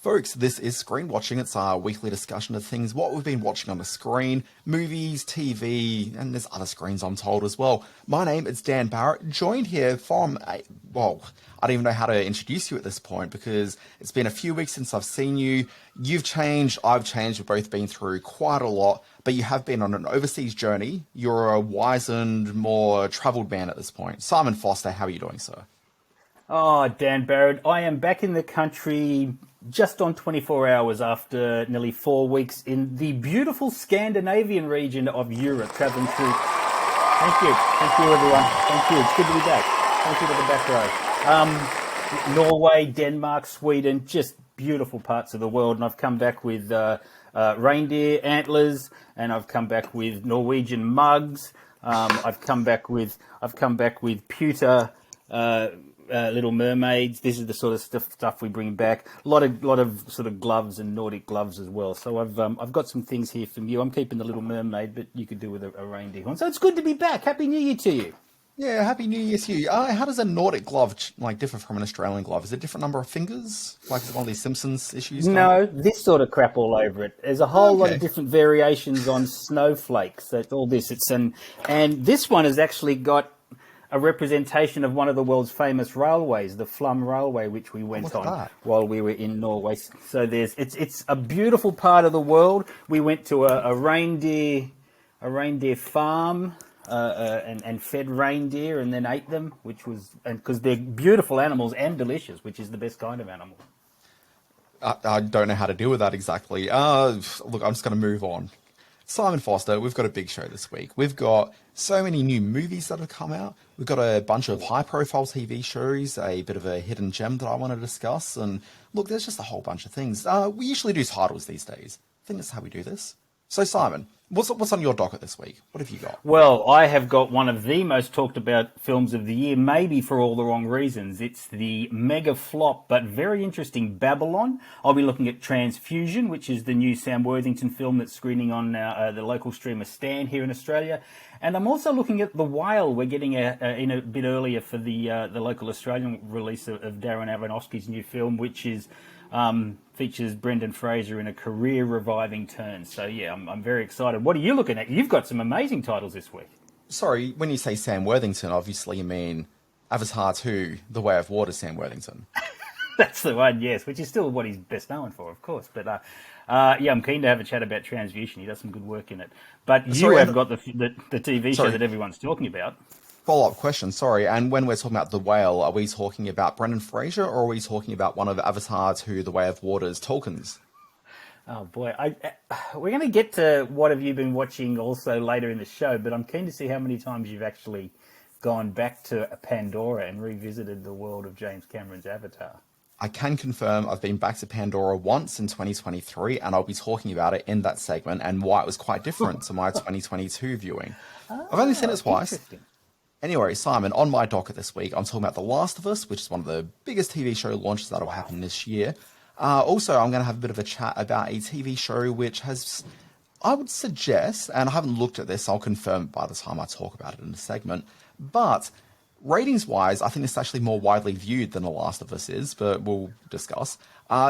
Folks, this is Screen Watching. It's our weekly discussion of things, what we've been watching on the screen, movies, TV, and there's other screens I'm told as well. My name is Dan Barrett, joined here from, I don't even know how to introduce you at this point because it's been a few weeks since I've seen you. You've changed, I've changed, we've both been through quite a lot, but you have been on an overseas journey. You're a wizened, more travelled man at this point. Simon Foster, how are you doing, sir? Oh, Dan Barrett, I am back in the country just on 24 hours after nearly 4 weeks in the beautiful Scandinavian region of Europe, travelling through. Thank you everyone. Thank you. It's good to be back. Thank you to the back row. Norway, Denmark, Sweden, just beautiful parts of the world, and I've come back with reindeer antlers, and I've come back with Norwegian mugs. I've come back with pewter. Little mermaids. This is the sort of stuff we bring back. A lot of sort of gloves and Nordic gloves as well. So I've got some things here from you. I'm keeping the Little Mermaid, but you could do with a reindeer horn. So it's good to be back. Happy New Year to you. Yeah, Happy New Year to you. How does a Nordic glove differ from an Australian glove? Is it a different number of fingers? Like is it one of these Simpsons issues? No, this sort of crap all over it. There's a whole lot of different variations on snowflakes. That's all this. And this one has actually got a representation of one of the world's famous railways, the Flum Railway, which we went on while we were in Norway. So it's a beautiful part of the world. We went to a reindeer farm and fed reindeer and then ate them, because they're beautiful animals and delicious, which is the best kind of animal. I don't know how to deal with that exactly. Look, I'm just going to move on. Simon Foster, we've got a big show this week. We've got so many new movies that have come out. We've got a bunch of high-profile TV shows, a bit of a hidden gem that I want to discuss. And look, there's just a whole bunch of things. We usually do titles these days. I think that's how we do this. So, Simon, what's on your docket this week? What have you got? Well, I have got one of the most talked about films of the year, maybe for all the wrong reasons. It's the mega flop, but very interesting Babylon. I'll be looking at Transfusion, which is the new Sam Worthington film that's screening on the local streamer Stan here in Australia. And I'm also looking at The Whale. We're getting in a bit earlier for the local Australian release of Darren Aronofsky's new film, which is features Brendan Fraser in a career-reviving turn. So, yeah, I'm very excited. What are you looking at? You've got some amazing titles this week. Sorry, when you say Sam Worthington, obviously you mean Avatar 2, The Way of Water, Sam Worthington. That's the one, yes, which is still what he's best known for, of course. But, yeah, I'm keen to have a chat about Transfusion. He does some good work in it. But you have got the TV show that everyone's talking about. Follow-up question, sorry. And when we're talking about The Whale, are we talking about Brendan Fraser or are we talking about one of Avatar 2, The Way of Water's Tolkien's? Oh, boy. We're going to get to what have you been watching also later in the show, but I'm keen to see how many times you've actually gone back to Pandora and revisited the world of James Cameron's Avatar. I can confirm I've been back to Pandora once in 2023, and I'll be talking about it in that segment and why it was quite different to my 2022 viewing. I've only seen it twice. Anyway, Simon, on my docket this week, I'm talking about The Last of Us, which is one of the biggest TV show launches that will happen this year. Also, I'm going to have a bit of a chat about a TV show which has, I would suggest, and I haven't looked at this, I'll confirm by the time I talk about it in the segment, but ratings-wise, I think it's actually more widely viewed than The Last of Us is, but we'll discuss.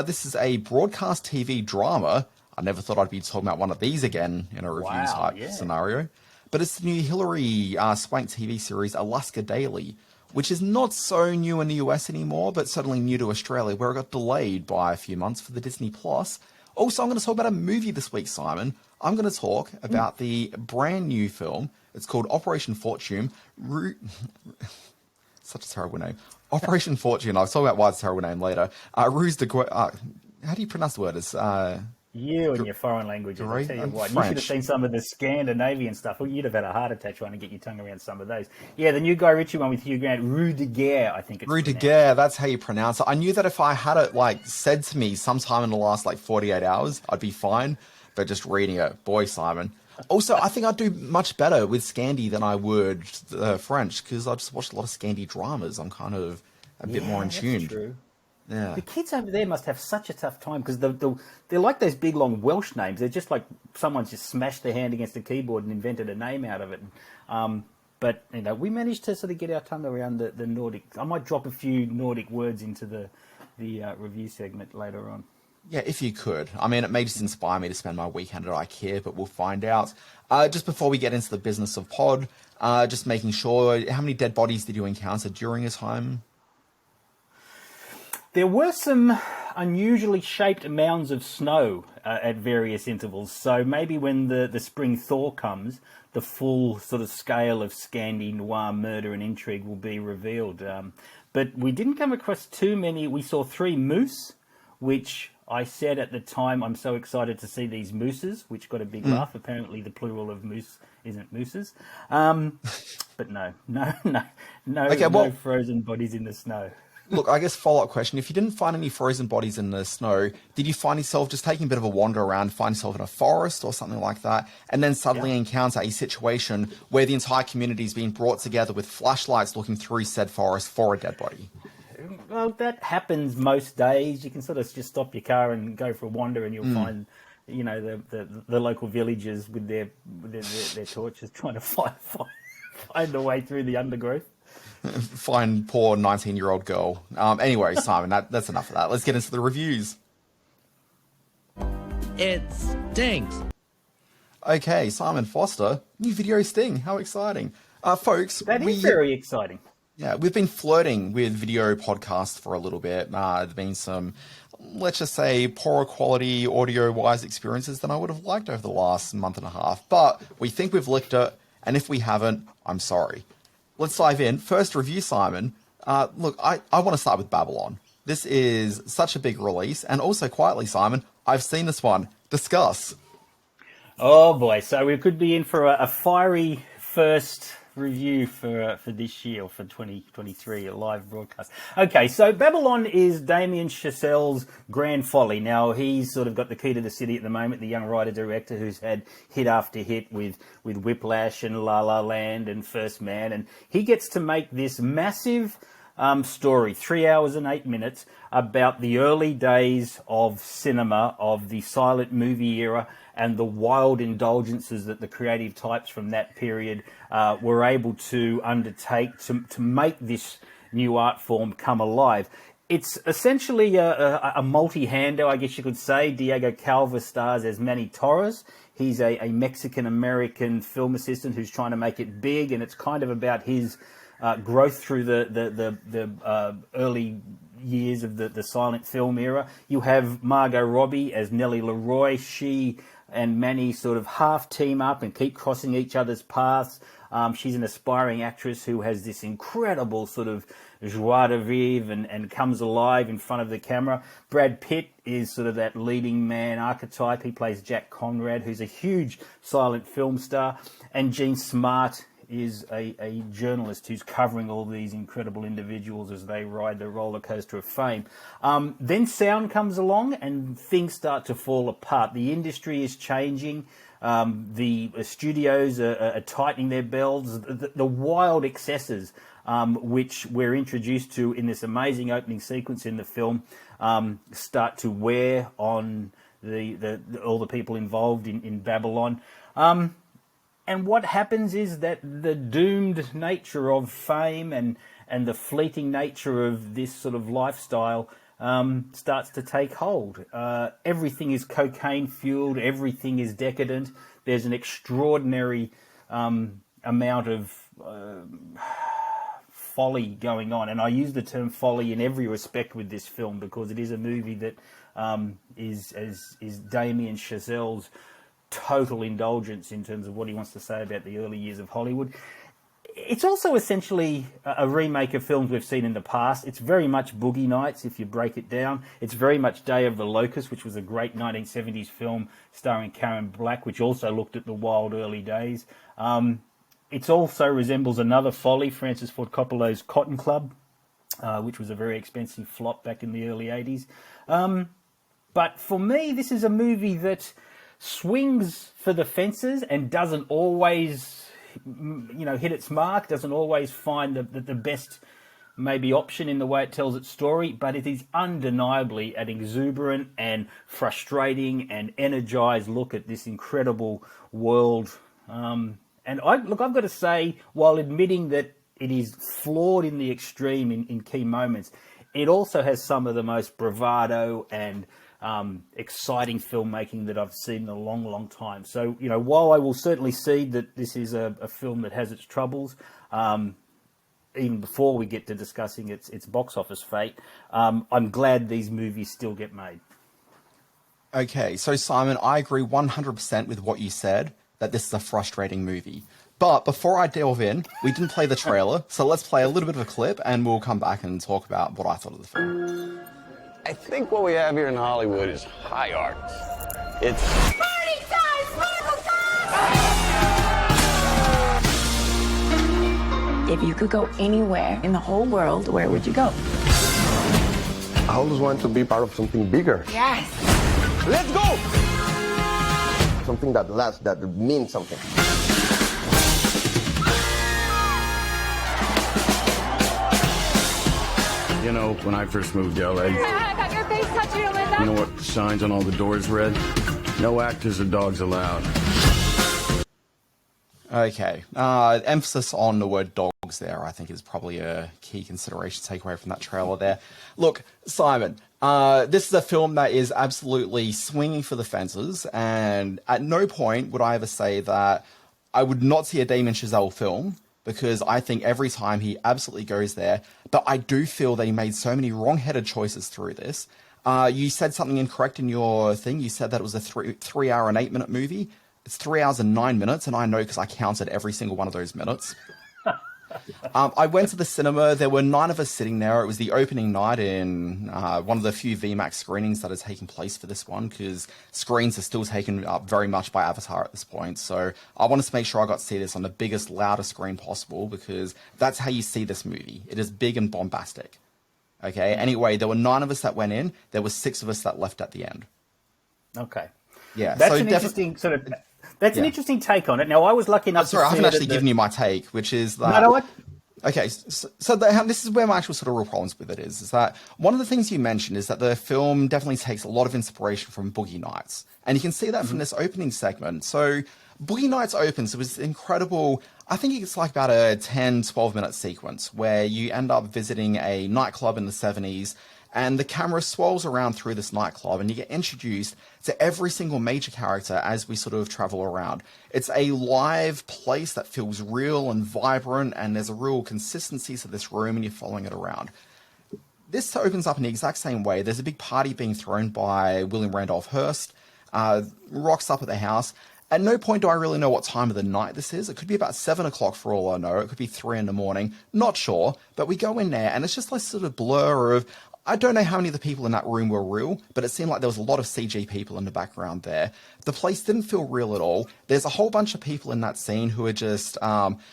This is a broadcast TV drama. I never thought I'd be talking about one of these again in a review-type scenario. But it's the new Hilary Swank TV series, Alaska Daily, which is not so new in the US anymore, but certainly new to Australia, where it got delayed by a few months for the Disney+. Also, I'm going to talk about a movie this week, Simon. I'm going to talk about the brand new film. It's called Operation Fortune. Such a terrible name. Operation Fortune. I'll talk about why it's a terrible name later. RUSE DE GUERRE. How do you pronounce the word? It's you and your foreign languages. I tell you what, you should have seen some of the Scandinavian stuff. Well, you'd have had a heart attack trying to get your tongue around some of those. Yeah, the new Guy Ritchie one with Hugh Grant, RUSE DE GUERRE, I think it's RUSE DE GUERRE, that's how you pronounce it. I knew that if I had it said to me sometime in the last 48 hours, I'd be fine. But just reading it, boy, Simon. Also, I think I'd do much better with Scandi than I would French, because I just watched a lot of Scandi dramas. I'm kind of a bit more in tune. That's true. Yeah. The kids over there must have such a tough time because they're like those big, long Welsh names. They're just like someone's just smashed their hand against a keyboard and invented a name out of it. But, we managed to sort of get our tongue around the Nordic. I might drop a few Nordic words into the review segment later on. Yeah, if you could. I mean, it may just inspire me to spend my weekend at IKEA, but we'll find out. Just before we get into the business of pod, just making sure, how many dead bodies did you encounter during your time? There were some unusually shaped mounds of snow at various intervals. So maybe when the spring thaw comes, the full sort of scale of Scandi noir murder and intrigue will be revealed. But we didn't come across too many. We saw 3 moose, which I said at the time, I'm so excited to see these mooses, which got a big laugh. Apparently the plural of moose isn't mooses. But no frozen bodies in the snow. Look, I guess follow-up question. If you didn't find any frozen bodies in the snow, did you find yourself just taking a bit of a wander around, find yourself in a forest or something like that, and then suddenly encounter a situation where the entire community is being brought together with flashlights looking through said forest for a dead body? Well, that happens most days. You can sort of just stop your car and go for a wander, and you'll find, the local villagers with their torches trying to find a way through the undergrowth. Find poor 19-year-old girl. Anyway, Simon, that's enough of that. Let's get into the reviews. It stinks. Okay, Simon Foster, new video sting. How exciting. Folks, That is very exciting. Yeah, we've been flirting with video podcasts for a little bit. There's been some, let's just say, poorer quality audio-wise experiences than I would have liked over the last month and a half. But we think we've licked it, and if we haven't, I'm sorry. Let's dive in. First review, Simon. Look, I want to start with Babylon. This is such a big release, and also quietly, Simon, I've seen this one. Discuss. Oh boy, so we could be in for a fiery first review for this year, or for 2023, a live broadcast. Okay, so Babylon is Damien Chazelle's grand folly. Now, he's sort of got the key to the city at the moment, the young writer-director who's had hit after hit with Whiplash and La La Land and First Man, and he gets to make this massive story, 3 hours and 8 minutes, about the early days of cinema, of the silent movie era, and the wild indulgences that the creative types from that period were able to undertake to make this new art form come alive. It's essentially a multi-hander, I guess you could say. Diego Calva stars as Manny Torres. He's a Mexican-American film assistant who's trying to make it big, and it's kind of about his growth through the early years of the silent film era. You have Margot Robbie as Nellie Leroy. She and Manny sort of half team up and keep crossing each other's paths. She's an aspiring actress who has this incredible sort of joie de vivre and comes alive in front of the camera. Brad Pitt is sort of that leading man archetype. He plays Jack Conrad, who's a huge silent film star. And Gene Smart is a journalist who's covering all these incredible individuals as they ride the roller coaster of fame. Then sound comes along and things start to fall apart. The industry is changing. The studios are tightening their belts. The wild excesses which we're introduced to in this amazing opening sequence in the film start to wear on all the people involved in Babylon. And what happens is that the doomed nature of fame and the fleeting nature of this sort of lifestyle starts to take hold. Everything is cocaine-fueled. Everything is decadent. There's an extraordinary amount of folly going on. And I use the term folly in every respect with this film because it is a movie that is Damien Chazelle's total indulgence in terms of what he wants to say about the early years of Hollywood. It's also essentially a remake of films we've seen in the past. It's very much Boogie Nights, if you break it down. It's very much Day of the Locust, which was a great 1970s film starring Karen Black, which also looked at the wild early days. It also resembles another folly, Francis Ford Coppola's Cotton Club, which was a very expensive flop back in the early 80s. But for me, this is a movie that swings for the fences and doesn't always, hit its mark, doesn't always find the best maybe option in the way it tells its story, but it is undeniably an exuberant and frustrating and energized look at this incredible world. And I've got to say, while admitting that it is flawed in the extreme in key moments, it also has some of the most bravado and exciting filmmaking that I've seen in a long, long time. So, you know, while I will certainly see that this is a film that has its troubles, even before we get to discussing its box office fate, I'm glad these movies still get made. Okay, so Simon, I agree 100% with what you said, that this is a frustrating movie. But before I delve in, we didn't play the trailer, so let's play a little bit of a clip and we'll come back and talk about what I thought of the film. I think what we have here in Hollywood is high art. It's Party time! Sparkle time! If you could go anywhere in the whole world, where would you go? I always want to be part of something bigger. Yes! let's go! Something that lasts, that means something. You know, when I first moved to LA, I got your face tattooed on my back. you know what the signs on all the doors read? No actors or dogs allowed. Okay, emphasis on the word dogs there, I think, is probably a key consideration to take away from that trailer there. Look, Simon, this is a film that is absolutely swinging for the fences, and at no point would I ever say that I would not see a Damien Chazelle film, because I think every time he absolutely goes there, but I do feel that he made so many wrong-headed choices through this. You said something incorrect in your thing. You said that it was a 3 hour and 8 minute movie. It's 3 hours and 9 minutes, and I know because I counted every single one of those minutes. I went to the cinema. There were 9 of us sitting there. It was the opening night in one of the few VMAX screenings that are taking place for this one, because screens are still taken up very much by Avatar at this point. So I wanted to make sure I got to see this on the biggest, loudest screen possible, because that's how you see this movie. It is big and bombastic. Okay, anyway, there were 9 of us that went in. There were 6 of us that left at the end. Okay. Yeah, That's so an interesting sort of... That's an interesting take on it. Now, I was lucky enough sorry, to I see haven't actually it given you my take, which is that... No, Okay, so this is where my actual sort of real problems with it is that one of the things you mentioned is that the film definitely takes a lot of inspiration from Boogie Nights. And you can see that from this opening segment. So Boogie Nights opens, it was incredible. I think it's like about a 10, 12-minute sequence where you end up visiting a nightclub in the 70s, and the camera swirls around through this nightclub, and you get introduced to every single major character as we sort of travel around. It's a live place that feels real and vibrant, and there's a real consistency to this room, and you're following it around. This opens up in the exact same way. There's a big party being thrown by William Randolph Hearst, rocks up at the house. At no point do I really know what time of the night this is. It could be about 7 o'clock for all I know. It could be 3 in the morning. Not sure. But we go in there, and it's just like sort of blur of... I don't know how many of the people in that room were real, but it seemed like there was a lot of CG people in the background there. The place didn't feel real at all. There's a whole bunch of people in that scene who are just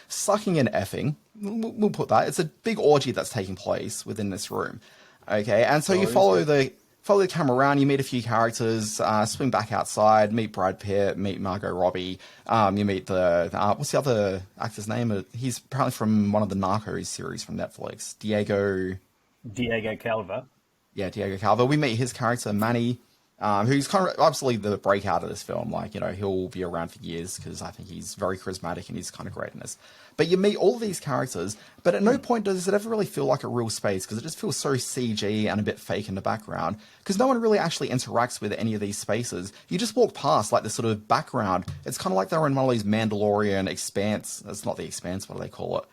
sucking and effing. We'll put that. It's a big orgy that's taking place within this room. Okay, and so you follow the camera around, you meet a few characters, swing back outside, meet Brad Pitt, meet Margot Robbie, you meet what's the other actor's name? He's apparently from one of the Narcos series from Netflix, Diego Calva. Yeah, Diego Calva. We meet his character, Manny, who's kind of obviously the breakout of this film. Like, you know, he'll be around for years because I think he's very charismatic and he's kind of great in this. But you meet all these characters, but at no point does it ever really feel like a real space, because it just feels so CG and a bit fake in the background, because no one really actually interacts with any of these spaces. You just walk past like this sort of background. It's kind of like they're in one of these Mandalorian Expanse. That's not the Expanse, what do they call it?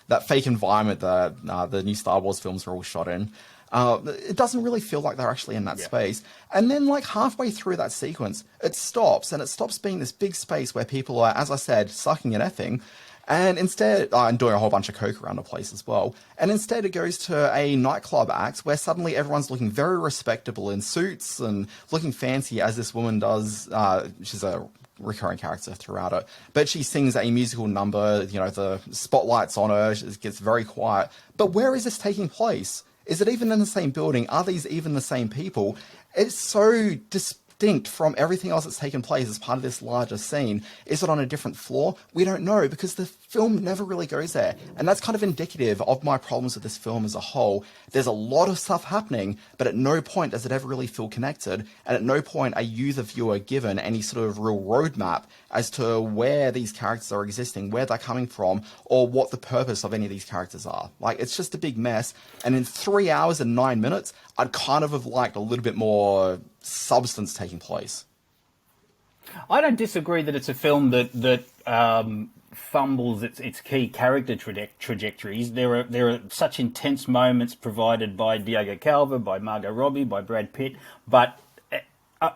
That fake environment that the new Star Wars films are all shot in. It doesn't really feel like they're actually in that space. And then like halfway through that sequence, it stops, and it stops being this big space where people are, as I said, sucking and effing, and instead, and doing a whole bunch of coke around the place as well. And instead it goes to a nightclub act where suddenly everyone's looking very respectable in suits and looking fancy, as this woman does. She's a recurring character throughout it, but she sings a musical number, you know, the spotlight's on her, it gets very quiet. But where is this taking place? Is it even in the same building? Are these even the same people? It's so distinct from everything else that's taken place as part of this larger scene. Is it on a different floor? We don't know, because the film never really goes there. And that's kind of indicative of my problems with this film as a whole. There's a lot of stuff happening, but at no point does it ever really feel connected. And at no point are you, the viewer, given any sort of real roadmap as to where these characters are existing, where they're coming from, or what the purpose of any of these characters are. Like, it's just a big mess. And in 3 hours and 9 minutes, I'd kind of have liked a little bit more substance taking place. I don't disagree that it's a film that fumbles its key character trajectories. There are such intense moments provided by Diego Calva, by Margot Robbie, by Brad Pitt, but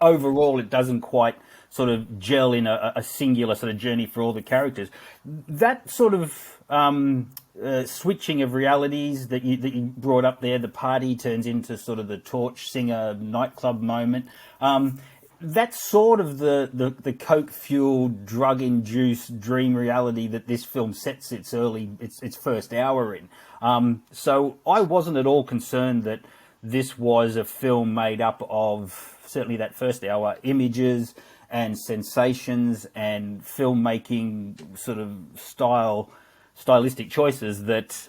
overall it doesn't quite sort of gel in a singular sort of journey for all the characters. That sort of switching of realities that you brought up there, the party turns into sort of the Torch Singer nightclub moment. That's sort of the coke-fueled, drug-induced dream reality that this film sets its first hour in. So I wasn't at all concerned that this was a film made up of, certainly that first hour, images and sensations and filmmaking sort of stylistic choices that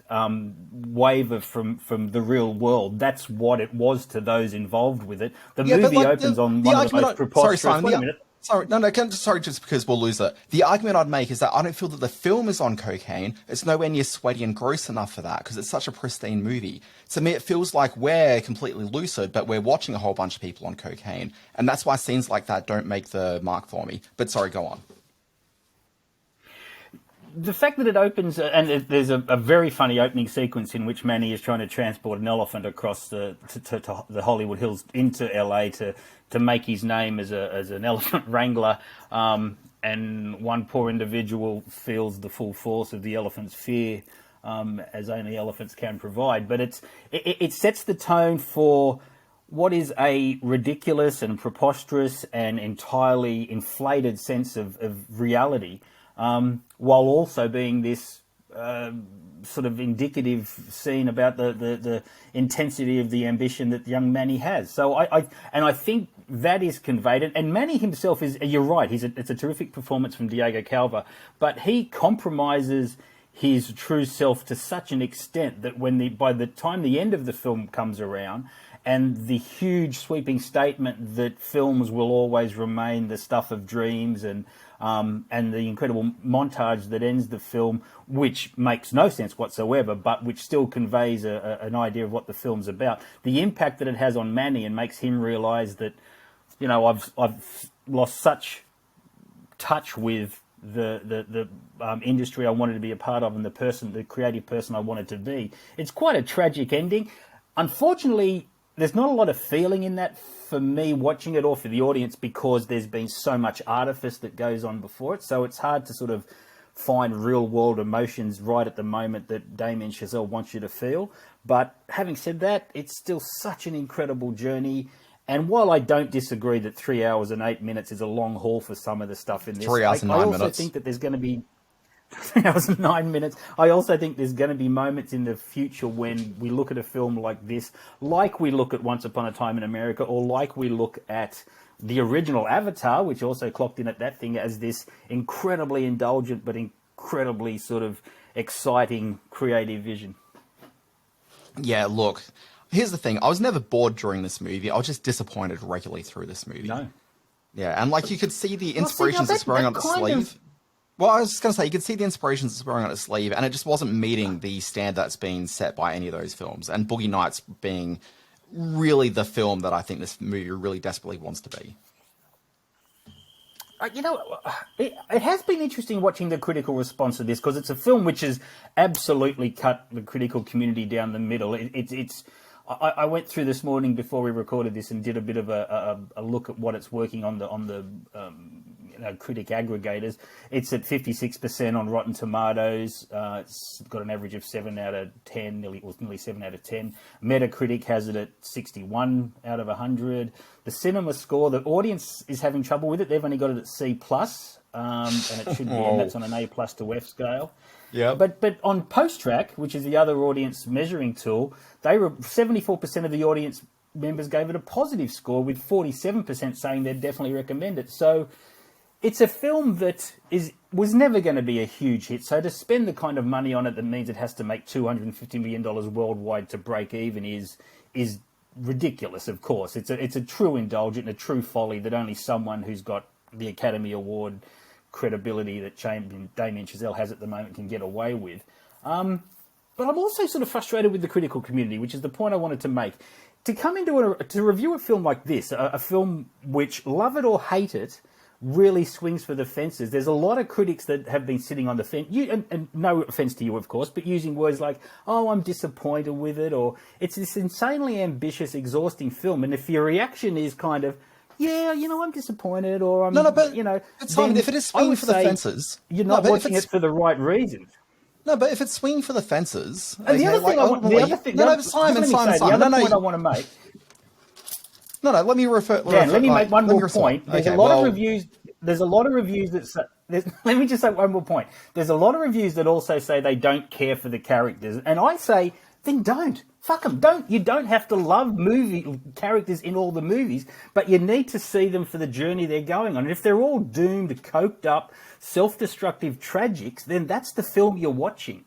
waver from the real world. That's what it was to those involved with it. The movie opens on one of the most preposterous... Sorry, Simon, sorry, just because we'll lose it. The argument I'd make is that I don't feel that the film is on cocaine. It's nowhere near sweaty and gross enough for that because it's such a pristine movie. To me, it feels like we're completely lucid, but we're watching a whole bunch of people on cocaine. And that's why scenes like that don't make the mark for me. But sorry, go on. The fact that it opens, and there's a very funny opening sequence in which Manny is trying to transport an elephant across to the Hollywood Hills into LA to make his name as an elephant wrangler, and one poor individual feels the full force of the elephant's fear, as only elephants can provide. But it sets the tone for what is a ridiculous and preposterous and entirely inflated sense of reality. While also being this sort of indicative scene about the intensity of the ambition that young Manny has. So I think that is conveyed. And Manny himself is, you're right, it's a terrific performance from Diego Calva, but he compromises his true self to such an extent that by the time the end of the film comes around, and the huge sweeping statement that films will always remain the stuff of dreams, and the incredible montage that ends the film, which makes no sense whatsoever, but which still conveys an idea of what the film's about. The impact that it has on Manny and makes him realise that, you know, I've lost such touch with the industry I wanted to be a part of and the creative person I wanted to be. It's quite a tragic ending. Unfortunately, there's not a lot of feeling in that for me watching it or for the audience because there's been so much artifice that goes on before it. So it's hard to sort of find real world emotions right at the moment that Damien Chazelle wants you to feel. But having said that, it's still such an incredible journey. And while I don't disagree that 3 hours and 8 minutes is a long haul for some of the stuff in this, 3 hours and 9 minutes. I also think that there's going to be 3 hours and 9 minutes. I also think there's going to be moments in the future when we look at a film like this, like we look at Once Upon a Time in America, or like we look at the original Avatar, which also clocked in at that thing as this incredibly indulgent but incredibly sort of exciting creative vision. Yeah, look, here's the thing. I was never bored during this movie. I was just disappointed regularly through this movie. No. Yeah, and like you could see the inspirations that's wearing on its sleeve. Well, I was just going to say, you could see the inspirations that's wearing on its sleeve, and it just wasn't meeting the standard that's been set by any of those films. And Boogie Nights being really the film that I think this movie really desperately wants to be. You know, it has been interesting watching the critical response to this because it's a film which has absolutely cut the critical community down the middle. I went through this morning before we recorded this and did a bit of a look at what it's working on the critic aggregators. It's at 56% on Rotten Tomatoes. It's got an average of 7 out of 10, nearly 7 out of 10. Metacritic has it at 61 out of 100. The cinema score, the audience is having trouble with it. They've only got it at C+, and it should be, and that's on an A+ to F scale. Yeah. But on Post-Track, which is the other audience measuring tool, 74% of the audience members gave it a positive score, with 47% saying they'd definitely recommend it. So it's a film that was never going to be a huge hit. So to spend the kind of money on it that means it has to make $250 million worldwide to break even is ridiculous. Of course, it's a true indulgence, a true folly that only someone who's got the Academy Award credibility that Damien Chazelle has at the moment can get away with. But I'm also sort of frustrated with the critical community, which is the point I wanted to make. To come into to review a film like this, a film which, love it or hate it, really swings for the fences. There's a lot of critics that have been sitting on the fence, and no offence to you, of course, but using words like, oh, I'm disappointed with it, or it's this insanely ambitious, exhausting film. And if your reaction is kind of, yeah, I'm disappointed, or I'm, but it's fine. If it is swinging for the fences, you're not watching it for the right reasons. No, but if it's swinging for the fences, and the other thing I want to make. No, let me refer. Dan, let me make one more point. There's a lot of reviews that say. Let me just say one more point. There's a lot of reviews that also say they don't care for the characters, and I say, then don't. Fuck them. You don't have to love movie characters in all the movies, but you need to see them for the journey they're going on. And if they're all doomed, coked up, self-destructive tragics, then that's the film you're watching.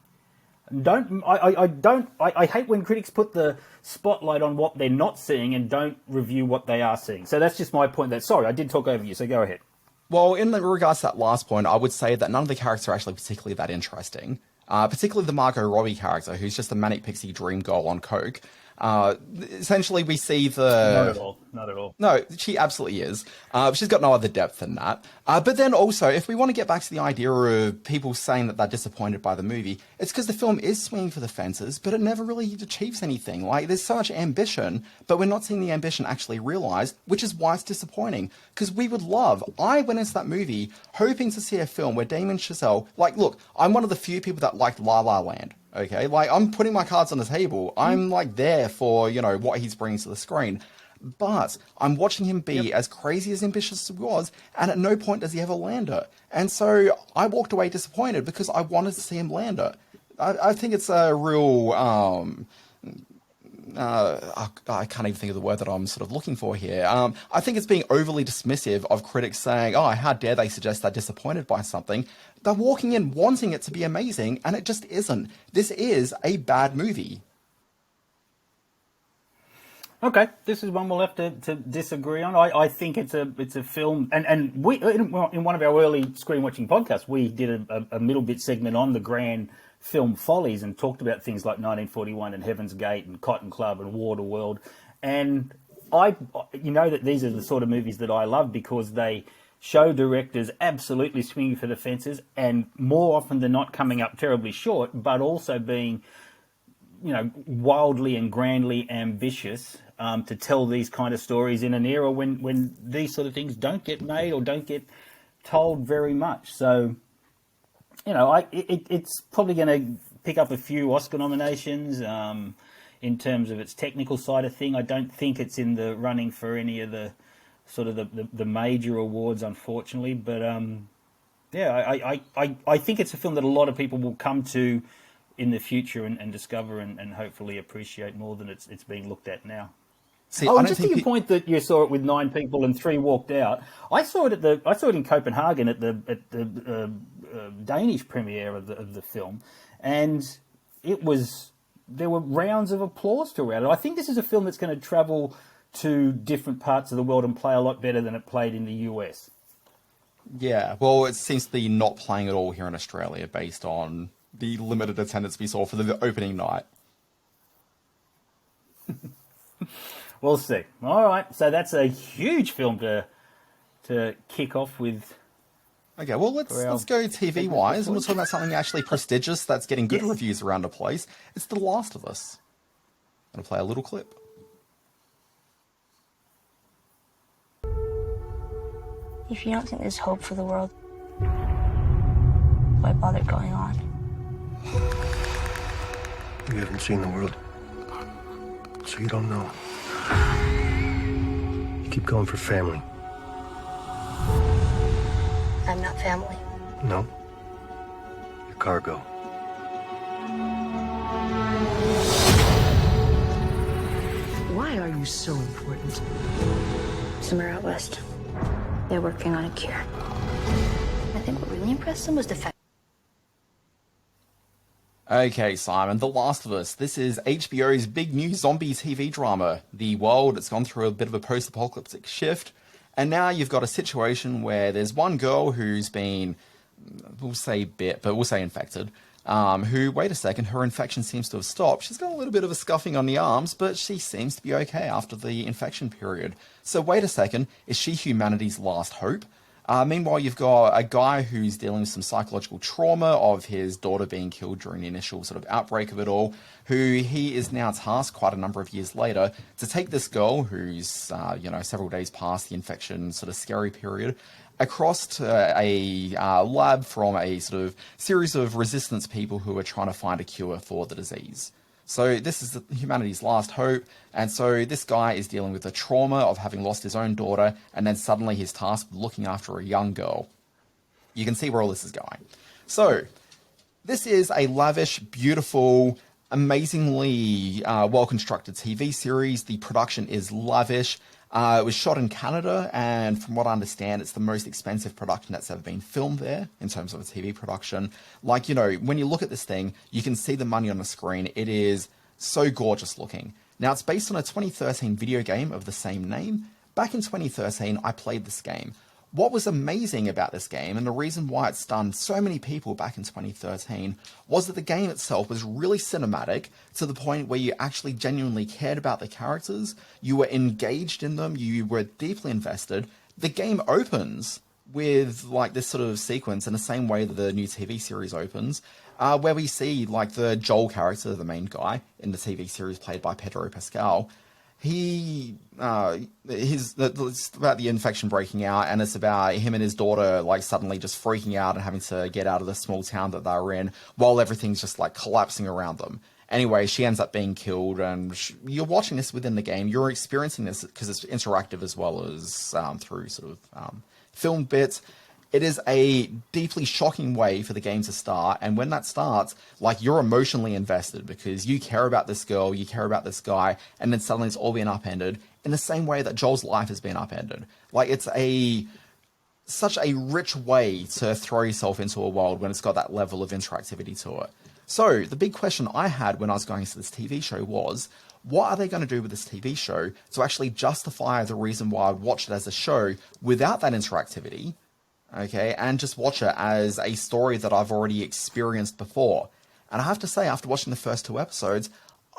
I hate when critics put the spotlight on what they're not seeing and don't review what they are seeing. So that's just my point. Sorry, I did talk over you, so go ahead. Well, in regards to that last point, I would say that none of the characters are actually particularly that interesting. Particularly the Margot Robbie character, who's just a manic pixie dream girl on coke. Essentially, we see the... Not at all. No, she absolutely is. She's got no other depth than that. But then also, if we want to get back to the idea of people saying that they're disappointed by the movie, it's because the film is swinging for the fences, but it never really achieves anything. Like, there's so much ambition, but we're not seeing the ambition actually realized, which is why it's disappointing. Because I went into that movie hoping to see a film where Damien Chazelle... Like, look, I'm one of the few people that liked La La Land. Okay, like, I'm putting my cards on the table. I'm, like, there for, what he's bringing to the screen. But I'm watching him be as crazy as ambitious as he was, and at no point does he ever land it. And so I walked away disappointed because I wanted to see him land it. I think it's a real... I can't even think of the word that I'm sort of looking for here. I think it's being overly dismissive of critics saying, oh, how dare they suggest they're disappointed by something. They're walking in wanting it to be amazing, and it just isn't. This is a bad movie. Okay, this is one we'll have to disagree on. I think it's a film, and we in one of our early screen watching podcasts, we did a middle bit segment on the grand film follies and talked about things like 1941 and Heaven's Gate and Cotton Club and Waterworld. And that these are the sort of movies that I love because they show directors absolutely swinging for the fences and more often than not coming up terribly short, but also being, wildly and grandly ambitious to tell these kind of stories in an era when these sort of things don't get made or don't get told very much. So, it's probably going to pick up a few Oscar nominations in terms of its technical side of thing. I don't think it's in the running for any of the sort of the major awards, unfortunately. But I think it's a film that a lot of people will come to in the future and discover and hopefully appreciate more than it's being looked at now. See, just to your point that you saw it with 9 people and 3 walked out. I saw it in Copenhagen at the Danish premiere of the film, and there were rounds of applause throughout it. I think this is a film that's going to travel to different parts of the world and play a lot better than it played in the US. Yeah, well, it seems to be not playing at all here in Australia based on the limited attendance we saw for the opening night. We'll see. All right, so that's a huge film to kick off with. Okay, well, let's go TV-wise, and we'll talk about something actually prestigious that's getting good reviews around the place. It's The Last of Us. I'm going to play a little clip. If you don't think there's hope for the world, why bother going on? You haven't seen the world, so you don't know. You keep going for family. I'm not family. No. You're cargo. Why are you so important? Somewhere out west, they're working on a cure. I think what really impressed him was the fact. Okay, Simon, The Last of Us. This is HBO's big new zombie TV drama. The world has gone through a bit of a post-apocalyptic shift, and now you've got a situation where there's one girl who's been, we'll say bit, but we'll say infected, who, wait a second, her infection seems to have stopped. She's got a little bit of a scuffing on the arms, but she seems to be okay after the infection period. So wait a second, is she humanity's last hope? Meanwhile, you've got a guy who's dealing with some psychological trauma of his daughter being killed during the initial sort of outbreak of it all, who he is now tasked quite a number of years later to take this girl who's, several days past the infection sort of scary period, across to a lab from a sort of series of resistance people who are trying to find a cure for the disease. So this is humanity's last hope, and so this guy is dealing with the trauma of having lost his own daughter, and then suddenly he's tasked with looking after a young girl. You can see where all this is going. So, this is a lavish, beautiful, amazingly well-constructed TV series. The production is lavish. It was shot in Canada, and from what I understand, it's the most expensive production that's ever been filmed there in terms of a TV production. Like, when you look at this thing, you can see the money on the screen. It is so gorgeous looking. Now, it's based on a 2013 video game of the same name. Back in 2013, I played this game. What was amazing about this game, and the reason why it stunned so many people back in 2013, was that the game itself was really cinematic to the point where you actually genuinely cared about the characters, you were engaged in them, you were deeply invested. The game opens with like this sort of sequence in the same way that the new TV series opens, where we see like the Joel character, the main guy in the TV series played by Pedro Pascal. It's about the infection breaking out, and it's about him and his daughter like suddenly just freaking out and having to get out of the small town that they're in while everything's just like collapsing around them. Anyway, she ends up being killed, and you're watching this within the game. You're experiencing this because it's interactive as well as through sort of film bits. It is a deeply shocking way for the game to start, and when that starts, like, you're emotionally invested because you care about this girl, you care about this guy, and then suddenly it's all been upended in the same way that Joel's life has been upended. Like, it's such a rich way to throw yourself into a world when it's got that level of interactivity to it. So, the big question I had when I was going into this TV show was, what are they going to do with this TV show to actually justify the reason why I'd watch it as a show without that interactivity? Okay, and just watch it as a story that I've already experienced before. And I have to say, after watching the first 2 episodes,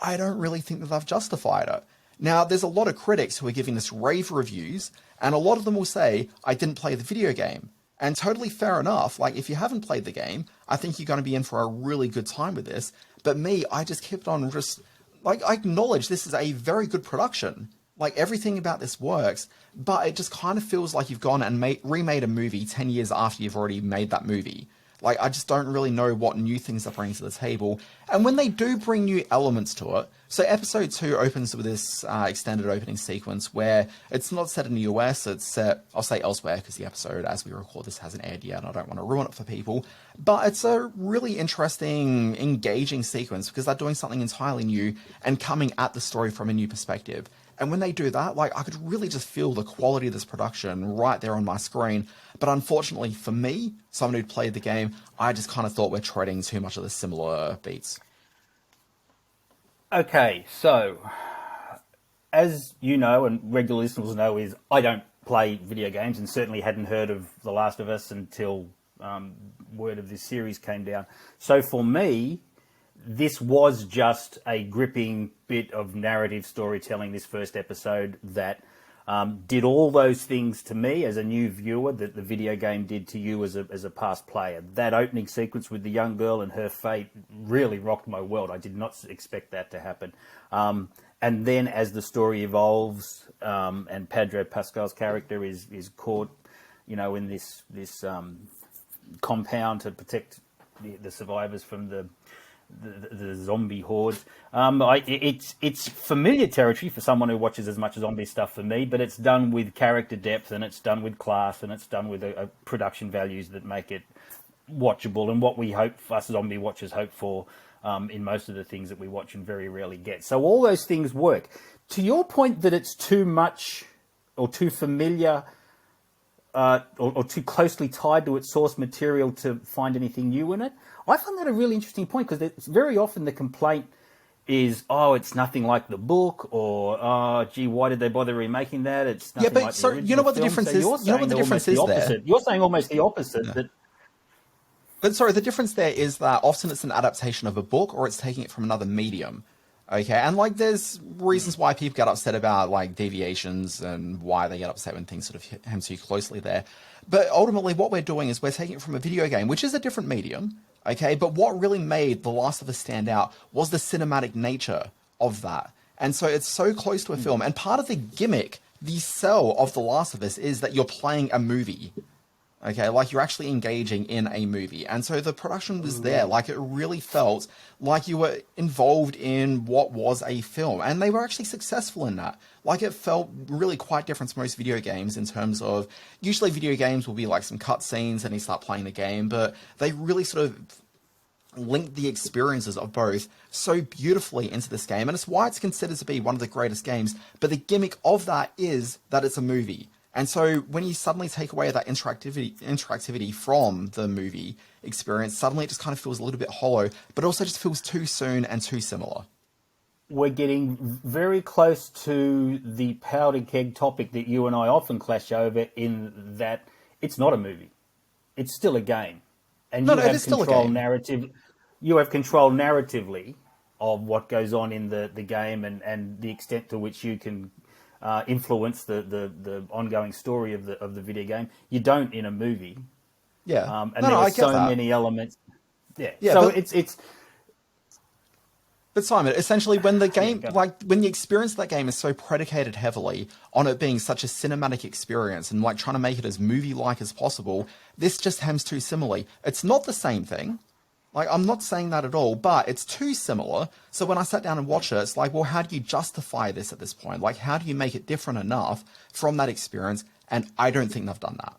I don't really think that they've justified it. Now, there's a lot of critics who are giving this rave reviews, and a lot of them will say, I didn't play the video game. And totally fair enough, like, if you haven't played the game, I think you're going to be in for a really good time with this. But me, I just kept on I acknowledge this is a very good production. Like, everything about this works, but it just kind of feels like you've gone and remade a movie 10 years after you've already made that movie. Like, I just don't really know what new things they're bringing to the table. And when they do bring new elements to it, so episode 2 opens with this extended opening sequence where it's not set in the US, it's set, I'll say elsewhere, because the episode, as we record this, hasn't aired yet, and I don't want to ruin it for people. But it's a really interesting, engaging sequence, because they're doing something entirely new and coming at the story from a new perspective. And when they do that, like, I could really just feel the quality of this production right there on my screen. But unfortunately for me, someone who'd played the game, I just kind of thought we're treading too much of the similar beats. Okay, so, as you know, and regular listeners know, is I don't play video games and certainly hadn't heard of The Last of Us until word of this series came down. So for me, this was just a gripping bit of narrative storytelling, this first episode, that did all those things to me as a new viewer that the video game did to you as a past player. That opening sequence with the young girl and her fate really rocked my world. I did not expect that to happen. And then as the story evolves, and Pedro Pascal's character is caught, in this compound to protect the survivors from the zombie hordes. It's familiar territory for someone who watches as much zombie stuff for me, but it's done with character depth, and it's done with class, and it's done with a production values that make it watchable, and what we hope us zombie watchers hope for in most of the things that we watch and very rarely get. So all those things work. To your point that it's too much or too familiar, or too closely tied to its source material to find anything new in it. I find that a really interesting point, because it's very often the complaint is, oh, it's nothing like the book, or, oh, gee, why did they bother remaking that? It's nothing like the original you know what the film. difference So is? You know what the difference is there? You're saying almost the opposite. That But sorry, the difference there is that often it's an adaptation of a book, or it's taking it from another medium. Okay, and like there's reasons why people get upset about like deviations and why they get upset when things sort of hem too closely there. But ultimately what we're doing is we're taking it from a video game, which is a different medium. Okay, but what really made The Last of Us stand out was the cinematic nature of that. And so it's so close to a film. And part of the gimmick, the sell of The Last of Us, is that you're playing a movie. Okay, like you're actually engaging in a movie. And so the production was there. Like it really felt like you were involved in what was a film. And they were actually successful in that. Like it felt really quite different to most video games in terms of, usually video games will be like some cutscenes and you start playing the game, but they really sort of linked the experiences of both so beautifully into this game. And it's why it's considered to be one of the greatest games. But the gimmick of that is that it's a movie. And so when you suddenly take away that interactivity from the movie experience, suddenly it just kind of feels a little bit hollow, but also just feels too soon and too similar. we're getting very close to the powder keg topic that you and I often clash over, in that it's not a movie. It's still a game. And you have control narrative. You have control narratively of what goes on in the game, and the extent to which you can influence the ongoing story of the video game. You don't in a movie. Yeah. And there are so many elements. Yeah. So it's. But Simon, essentially, when the game, when the experience of that game is so predicated heavily on it being such a cinematic experience and like trying to make it as movie-like as possible, this just hems too similarly. It's not the same thing. Like, I'm not saying that at all, but it's too similar. So when I sat down and watched it, it's like, well, how do you justify this at this point? Like, how do you make it different enough from that experience? And I don't think they've done that.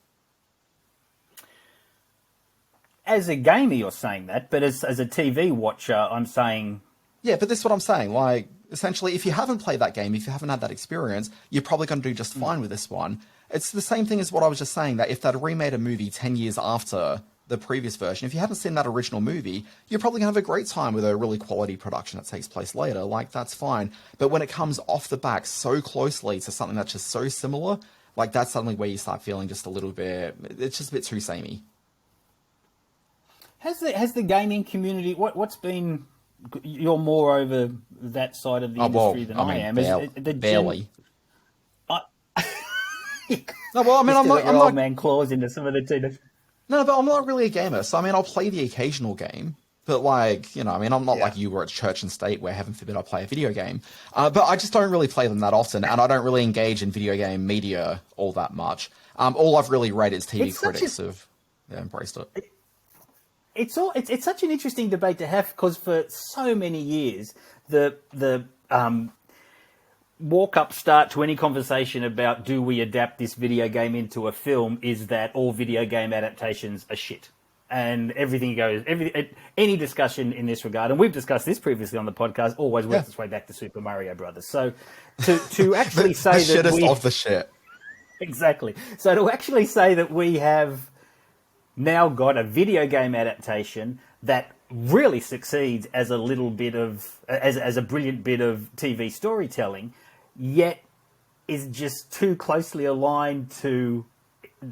As a gamer, you're saying that, but as a TV watcher, I'm saying... Yeah, but this is what I'm saying. Like, essentially, if you haven't played that game, if you haven't had that experience, you're probably going to do just fine with this one. It's the same thing as what I was just saying, that if they'd remade a movie 10 years after the previous version, if you haven't seen that original movie, you're probably going to have a great time with a really quality production that takes place later. Like, that's fine. But when it comes off the back so closely to something that's just so similar, like, that's suddenly where you start feeling just a little bit... It's just a bit too samey. Has the gaming community... What's been... You're more over that side of the industry than I am. Barely. No, well, I mean, I'm not old man claws into some of the TV. No, but I'm not really a gamer. So, I mean, I'll play the occasional game. But, like, you know, I mean, I'm not like you were at church and state where, heaven forbid, I play a video game. But I just don't really play them that often. And I don't really engage in video game media all that much. All I've really read is TV critics have embraced it. It's such an interesting debate to have, because for so many years the walk-up start to any conversation about do we adapt this video game into a film is that all video game adaptations are shit, and everything goes any discussion in this regard, and we've discussed this previously on the podcast, always works its way back to Super Mario Brothers. So to actually say the that shittest of the shit, exactly. So to actually say that we have now got a video game adaptation that really succeeds as a little bit of, as a brilliant bit of TV storytelling, yet is just too closely aligned to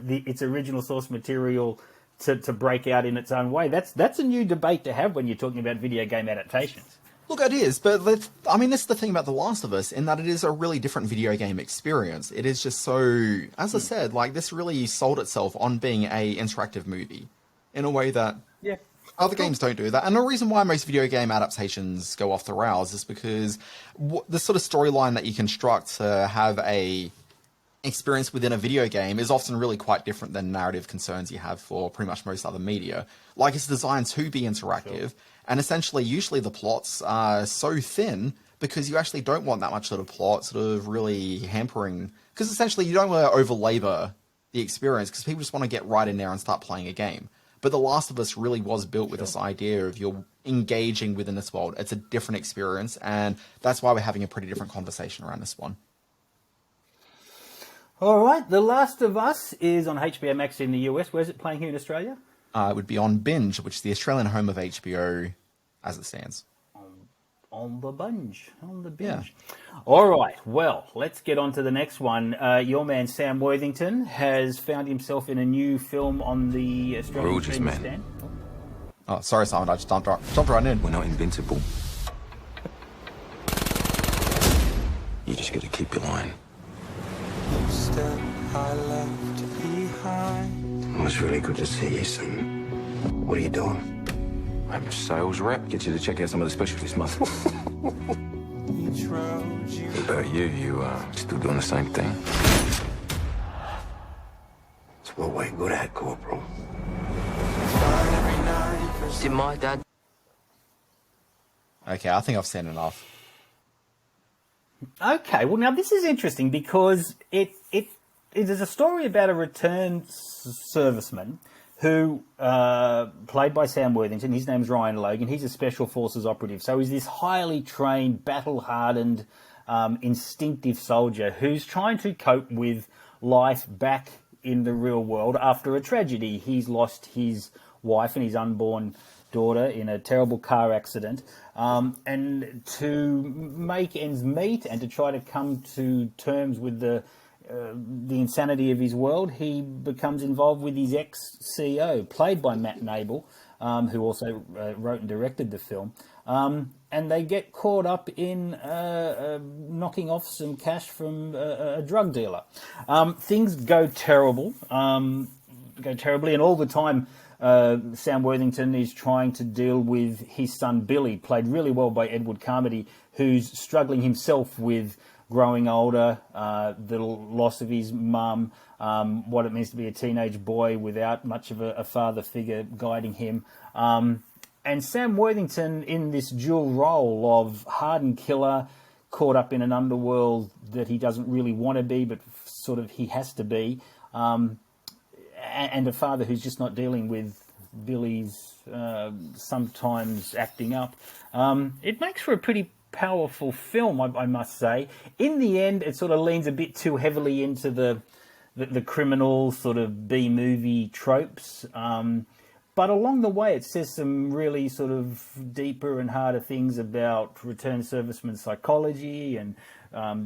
its original source material to break out in its own way. That's a new debate to have when you're talking about video game adaptations. Look, it is, but I mean, that's the thing about The Last of Us, in that it is a really different video game experience. It is just so, as I said, like, this really sold itself on being a interactive movie in a way that other games don't do that. And the reason why most video game adaptations go off the rails is because the sort of storyline that you construct to have a experience within a video game is often really quite different than narrative concerns you have for pretty much most other media. Like, it's designed to be interactive, and essentially usually the plots are so thin because you actually don't want that much sort of plot sort of really hampering, because essentially you don't want to over-labor the experience, because people just want to get right in there and start playing a game. But The Last of Us really was built with this idea of you're engaging within this world. It's a different experience, and that's why we're having a pretty different conversation around this one. All right, The Last of Us is on HBO Max in the US. Where's it playing here in Australia? It would be on Binge, which is the Australian home of HBO as it stands. On the Binge. Yeah. All right, well, let's get on to the next one. Your man Sam Worthington has found himself in a new film on the Australian streaming stand. Oh, sorry, Simon, I just jumped right in. We're not invincible. You just gotta keep your line. Step I left behind. It was really good to see you, son. What are you doing? I'm a sales rep. Get you to check out some of the specialist muscles. Each road you What about you? You still doing the same thing? It's what we're good at, Corporal. find every night for Did my dad Okay, I think I've seen enough. Okay, well now this is interesting because it is a story about a returned serviceman who, played by Sam Worthington, his name's Ryan Logan, he's a Special Forces operative. So he's this highly trained, battle-hardened, instinctive soldier who's trying to cope with life back in the real world after a tragedy. He's lost his wife and his unborn daughter in a terrible car accident. And to make ends meet and to try to come to terms with the insanity of his world, he becomes involved with his ex-CEO, played by Matt Nable, who also wrote and directed the film. And they get caught up in knocking off some cash from a drug dealer. Things go terribly, and all the time Sam Worthington is trying to deal with his son Billy, played really well by Edward Carmody, who's struggling himself with growing older, the loss of his mum, what it means to be a teenage boy without much of a father figure guiding him. And Sam Worthington in this dual role of hardened killer, caught up in an underworld that he doesn't really want to be, but sort of he has to be, and a father who's just not dealing with Billy's sometimes acting up. It makes for a pretty powerful film, I must say. In the end, it sort of leans a bit too heavily into the criminal sort of B-movie tropes. But along the way, it says some really sort of deeper and harder things about returned servicemen psychology and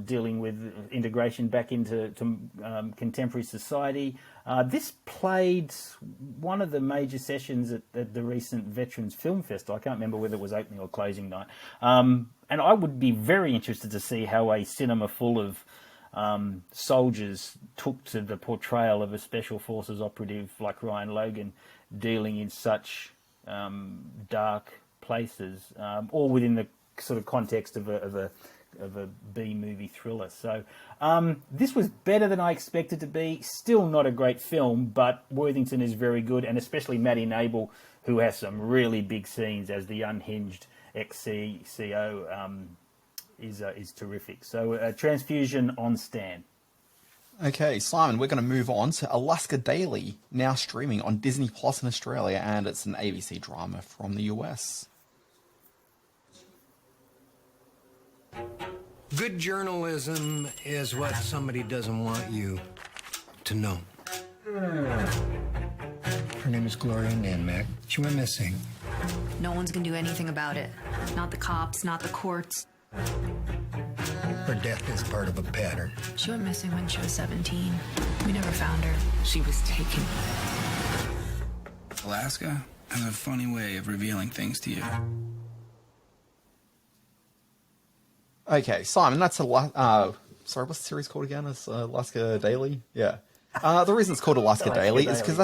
dealing with integration back into contemporary society. This played one of the major sessions at the recent Veterans Film Festival. I can't remember whether it was opening or closing night. And I would be very interested to see how a cinema full of soldiers took to the portrayal of a Special Forces operative like Ryan Logan dealing in such dark places, all within the sort of context of a B-movie thriller. So this was better than I expected to be. Still not a great film, but Worthington is very good, and especially Matty Nable, who has some really big scenes as the unhinged ex-CEO, is terrific. So Transfusion on Stan. Okay, Simon, we're going to move on to Alaska Daily, now streaming on Disney Plus in Australia, and it's an ABC drama from the US. Good journalism is what somebody doesn't want you to know. Her name is Gloria Nanmack. She went missing. No one's gonna do anything about it. Not the cops, not the courts. Her death is part of a pattern. She went missing when she was 17. We never found her. She was taken. Alaska has a funny way of revealing things to you. Okay, Simon, that's sorry, what's the series called again? It's Alaska Daily? Yeah. The reason it's called Alaska Daily is because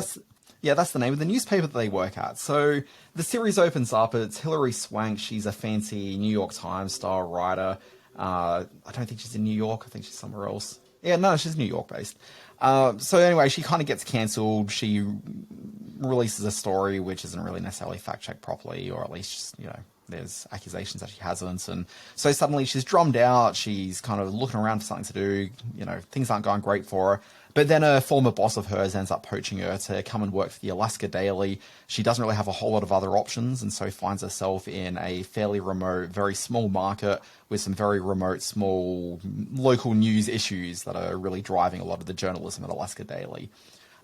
that's the name of the newspaper that they work at. So the series opens up, it's Hilary Swank. She's a fancy New York Times style writer. I don't think she's in New York. I think she's somewhere else. Yeah, no, she's New York based. So anyway, she kind of gets cancelled. She releases a story which isn't really necessarily fact checked properly, or at least, there's accusations that she hasn't. And so suddenly she's drummed out. She's kind of looking around for something to do. You know, things aren't going great for her. But then a former boss of hers ends up poaching her to come and work for the Alaska Daily. She doesn't really have a whole lot of other options, and so finds herself in a fairly remote, very small market with some very remote, small, local news issues that are really driving a lot of the journalism at Alaska Daily.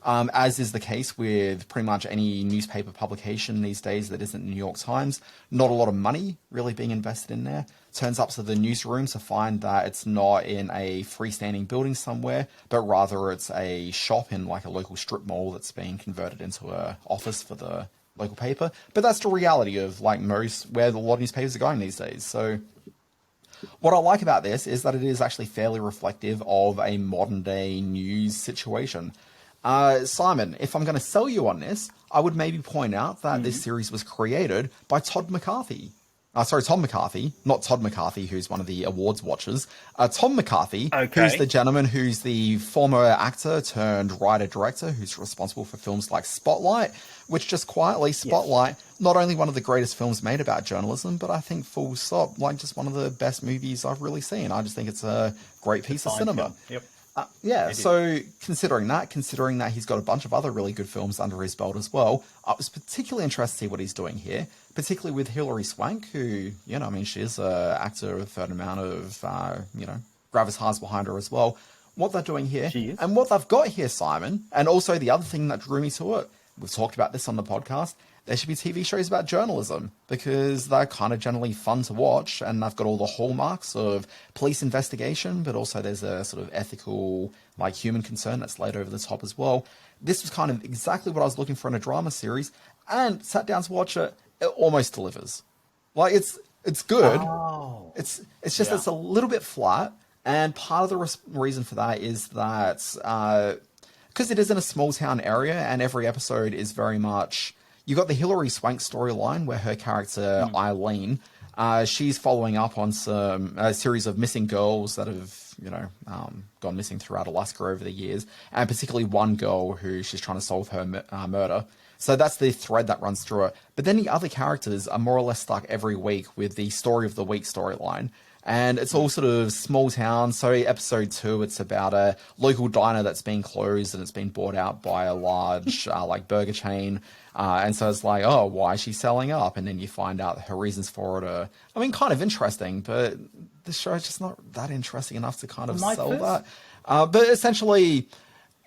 As is the case with pretty much any newspaper publication these days that isn't New York Times, not a lot of money really being invested in there. Turns up to the newsroom to find that it's not in a freestanding building somewhere, but rather it's a shop in like a local strip mall that's being converted into a office for the local paper. But that's the reality of like most where a lot of newspapers are going these days. So what I like about this is that it is actually fairly reflective of a modern day news situation. Simon, if I'm going to sell you on this, I would maybe point out that this series was created by Tom McCarthy, not Todd McCarthy, who's one of the awards watchers. Tom McCarthy, who's the gentleman who's the former actor turned writer-director who's responsible for films like Spotlight, which just quietly, Spotlight, not only one of the greatest films made about journalism, but I think full stop, like just one of the best movies I've really seen. I just think it's a great piece of cinema. Yep. So considering that he's got a bunch of other really good films under his belt as well, I was particularly interested to see what he's doing here, particularly with Hilary Swank, who, you know, I mean, she's an actor with a certain amount of, gravitas behind her as well. What they're doing here, and what they've got here, Simon, and also the other thing that drew me to it, we've talked about this on the podcast, there should be TV shows about journalism because they're kind of generally fun to watch and they've got all the hallmarks of police investigation, but also there's a sort of ethical, like human concern that's laid over the top as well. This was kind of exactly what I was looking for in a drama series, and sat down to watch it. It almost delivers. Like it's good. Oh. It's just it's a little bit flat, and part of the reason for that is that because it is in a small town area and every episode is very much. You got the Hilary Swank storyline where her character, Eileen, she's following up on a series of missing girls that have, gone missing throughout Alaska over the years, and particularly one girl who she's trying to solve her murder. So that's the thread that runs through it. But then the other characters are more or less stuck every week with the story of the week storyline. And it's all sort of small town. So episode 2, it's about a local diner that's been closed and it's been bought out by a large burger chain. And so it's like, oh, why is she selling up? And then you find out her reasons for it are, kind of interesting, but the show is just not that interesting enough to kind of sell that. But essentially,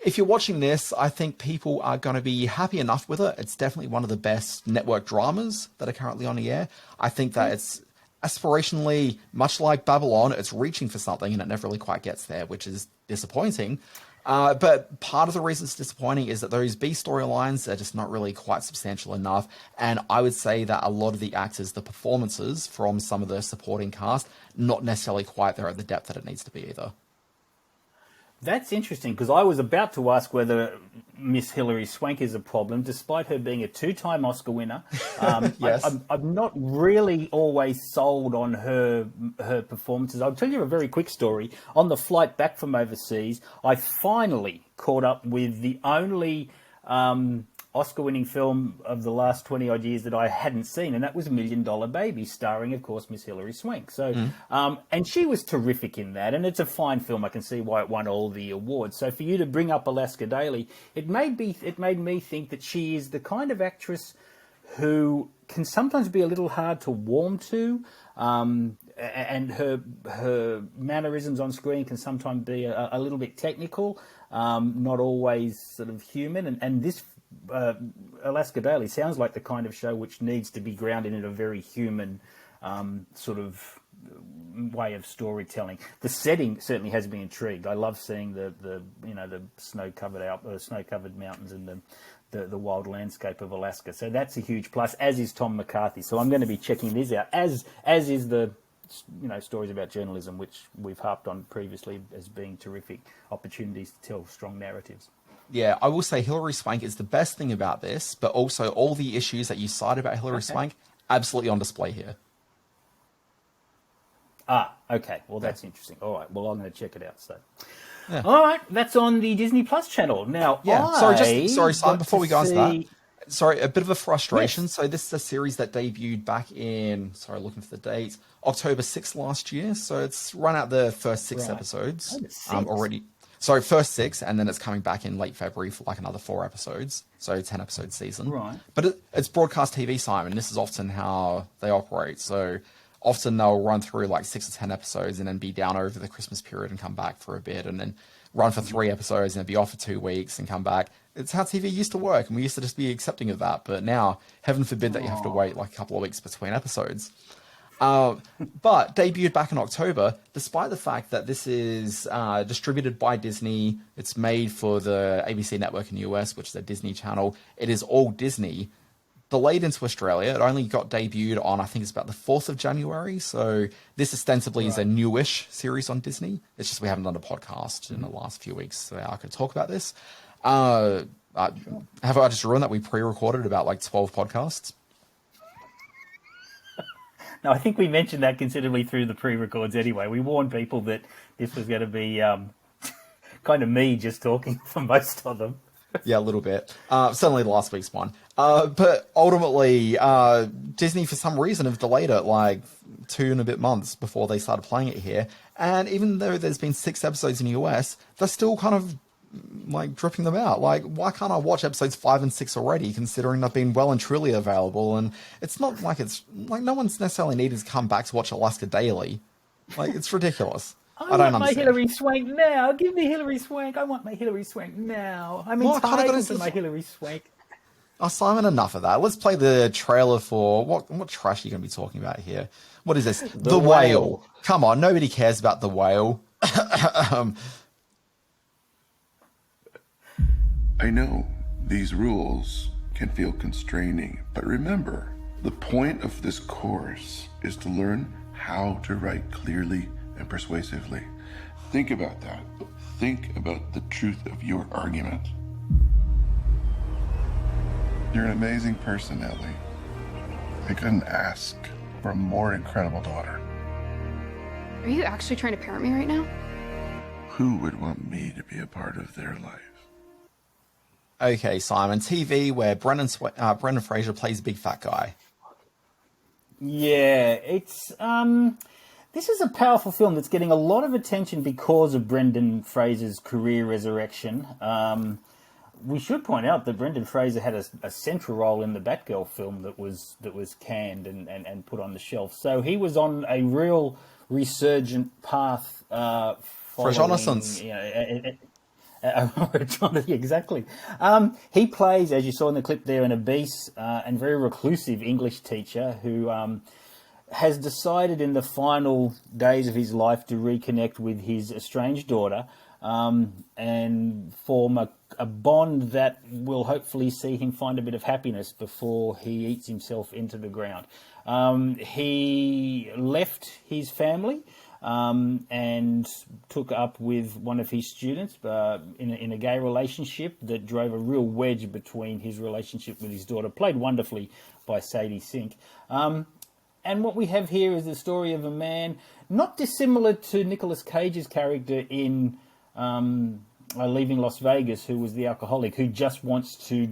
if you're watching this, I think people are going to be happy enough with it. It's definitely one of the best network dramas that are currently on the air. I think that it's aspirationally, much like Babylon, it's reaching for something and it never really quite gets there, which is disappointing. But part of the reason it's disappointing is that those B storylines are just not really quite substantial enough. And I would say that a lot of the actors, the performances from some of the supporting cast, not necessarily quite there at the depth that it needs to be either. That's interesting, because I was about to ask whether Miss Hilary Swank is a problem, despite her being a 2-time Oscar winner. Yes. I'm not really always sold on her performances. I'll tell you a very quick story. On the flight back from overseas, I finally caught up with the only Oscar-winning film of the last 20-odd years that I hadn't seen, and that was $1 Million Baby, starring, of course, Miss Hilary Swank. So, and she was terrific in that, and it's a fine film. I can see why it won all the awards. So for you to bring up Alaska Daily, it made me think that she is the kind of actress who can sometimes be a little hard to warm to, and her mannerisms on screen can sometimes be a little bit technical, not always sort of human, and this Alaska Daily sounds like the kind of show which needs to be grounded in a very human sort of way of storytelling. The setting certainly has me intrigued. I love seeing the snow-covered mountains and the wild landscape of Alaska. So that's a huge plus, as is Tom McCarthy. So I'm going to be checking this out, as is the stories about journalism, which we've harped on previously as being terrific opportunities to tell strong narratives. Yeah, I will say Hilary Swank is the best thing about this, but also all the issues that you cite about Hilary Swank, absolutely on display here. Okay. Well, that's interesting. All right. Well, I'm going to check it out. So, all right, that's on the Disney Plus channel now. Yeah. Sorry, Simon. Before we go on to that, Sorry, a bit of a frustration. Yes. So this is a series that debuted back in, sorry, looking for the date, October 6th last year. So it's run out the first 6 episodes already. Sorry, first 6, and then it's coming back in late February for like another 4 episodes. So 10-episode season. Right. But it's broadcast TV, Simon. This is often how they operate. So often they'll run through like 6 or 10 episodes and then be down over the Christmas period and come back for a bit, and then run for 3 episodes and then be off for 2 weeks and come back. It's how TV used to work, and we used to just be accepting of that. But now, heaven forbid that you have to wait like a couple of weeks between episodes. But debuted back in October, despite the fact that this is distributed by Disney, it's made for the ABC network in the US, which is a Disney channel. It is all Disney. Delayed into Australia. It only got debuted on, I think it's about the 4th of January. So this ostensibly is a newish series on Disney. It's just we haven't done a podcast in the last few weeks, so I could talk about this. Have I just ruined that? We pre-recorded about like 12 podcasts. No, I think we mentioned that considerably through the pre-records anyway. We warned people that this was going to be kind of me just talking for most of them. Yeah, a little bit. Certainly last week's one. But ultimately, Disney, for some reason, have delayed it like 2 and a bit months before they started playing it here. And even though there's been 6 episodes in the US, they're still kind of like dripping them out. Like, why can't I watch episodes 5 and 6 already, considering they've been well and truly available? And it's not like it's like no one's necessarily needed to come back to watch Alaska Daily. Like, it's ridiculous. I don't want my understand. Hilary Swank now. Give me Hilary Swank. I want my Hilary Swank now. I'm entitled to my Hilary Swank. Oh, Simon, enough of that. Let's play the trailer for what trash are you going to be talking about here? What is this? The Whale. Come on, nobody cares about The Whale. I know these rules can feel constraining, but remember, the point of this course is to learn how to write clearly and persuasively. Think about that. Think about the truth of your argument. You're an amazing person, Ellie. I couldn't ask for a more incredible daughter. Are you actually trying to parent me right now? Who would want me to be a part of their life? Okay, Simon. TV where Brendan Fraser plays a big fat guy. Yeah, it's this is a powerful film that's getting a lot of attention because of Brendan Fraser's career resurrection. We should point out that Brendan Fraser had a central role in the Batgirl film that was canned and put on the shelf. So he was on a real resurgent path. For renaissance. Exactly. He plays, as you saw in the clip there, an obese and very reclusive English teacher who has decided in the final days of his life to reconnect with his estranged daughter and form a bond that will hopefully see him find a bit of happiness before he eats himself into the ground. He left his family and took up with one of his students in a gay relationship that drove a real wedge between his relationship with his daughter, played wonderfully by Sadie Sink. And what we have here is the story of a man not dissimilar to Nicolas Cage's character in Leaving Las Vegas, who was the alcoholic, who just wants to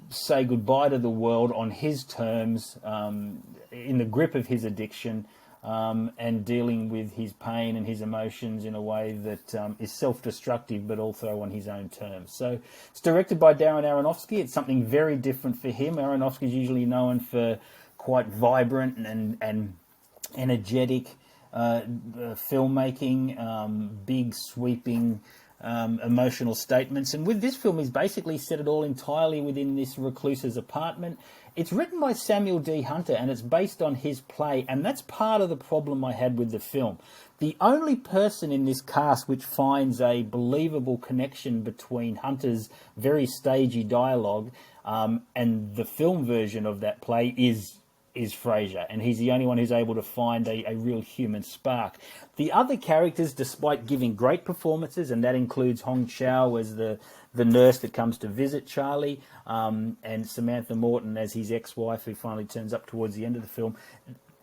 say goodbye to the world on his terms, in the grip of his addiction, and dealing with his pain and his emotions in a way that is self-destructive but also on his own terms. So it's directed by Darren Aronofsky. It's something very different for him. Aronofsky is usually known for quite vibrant and energetic filmmaking, big sweeping emotional statements. And with this film, he's basically set it all entirely within this recluse's apartment. It's written by Samuel D. Hunter and it's based on his play, and that's part of the problem I had with the film. The only person in this cast which finds a believable connection between Hunter's very stagey dialogue and the film version of that play is Fraser, and he's the only one who's able to find a real human spark. The other characters, despite giving great performances, and that includes Hong Chow as the nurse that comes to visit Charlie, and Samantha Morton as his ex-wife who finally turns up towards the end of the film,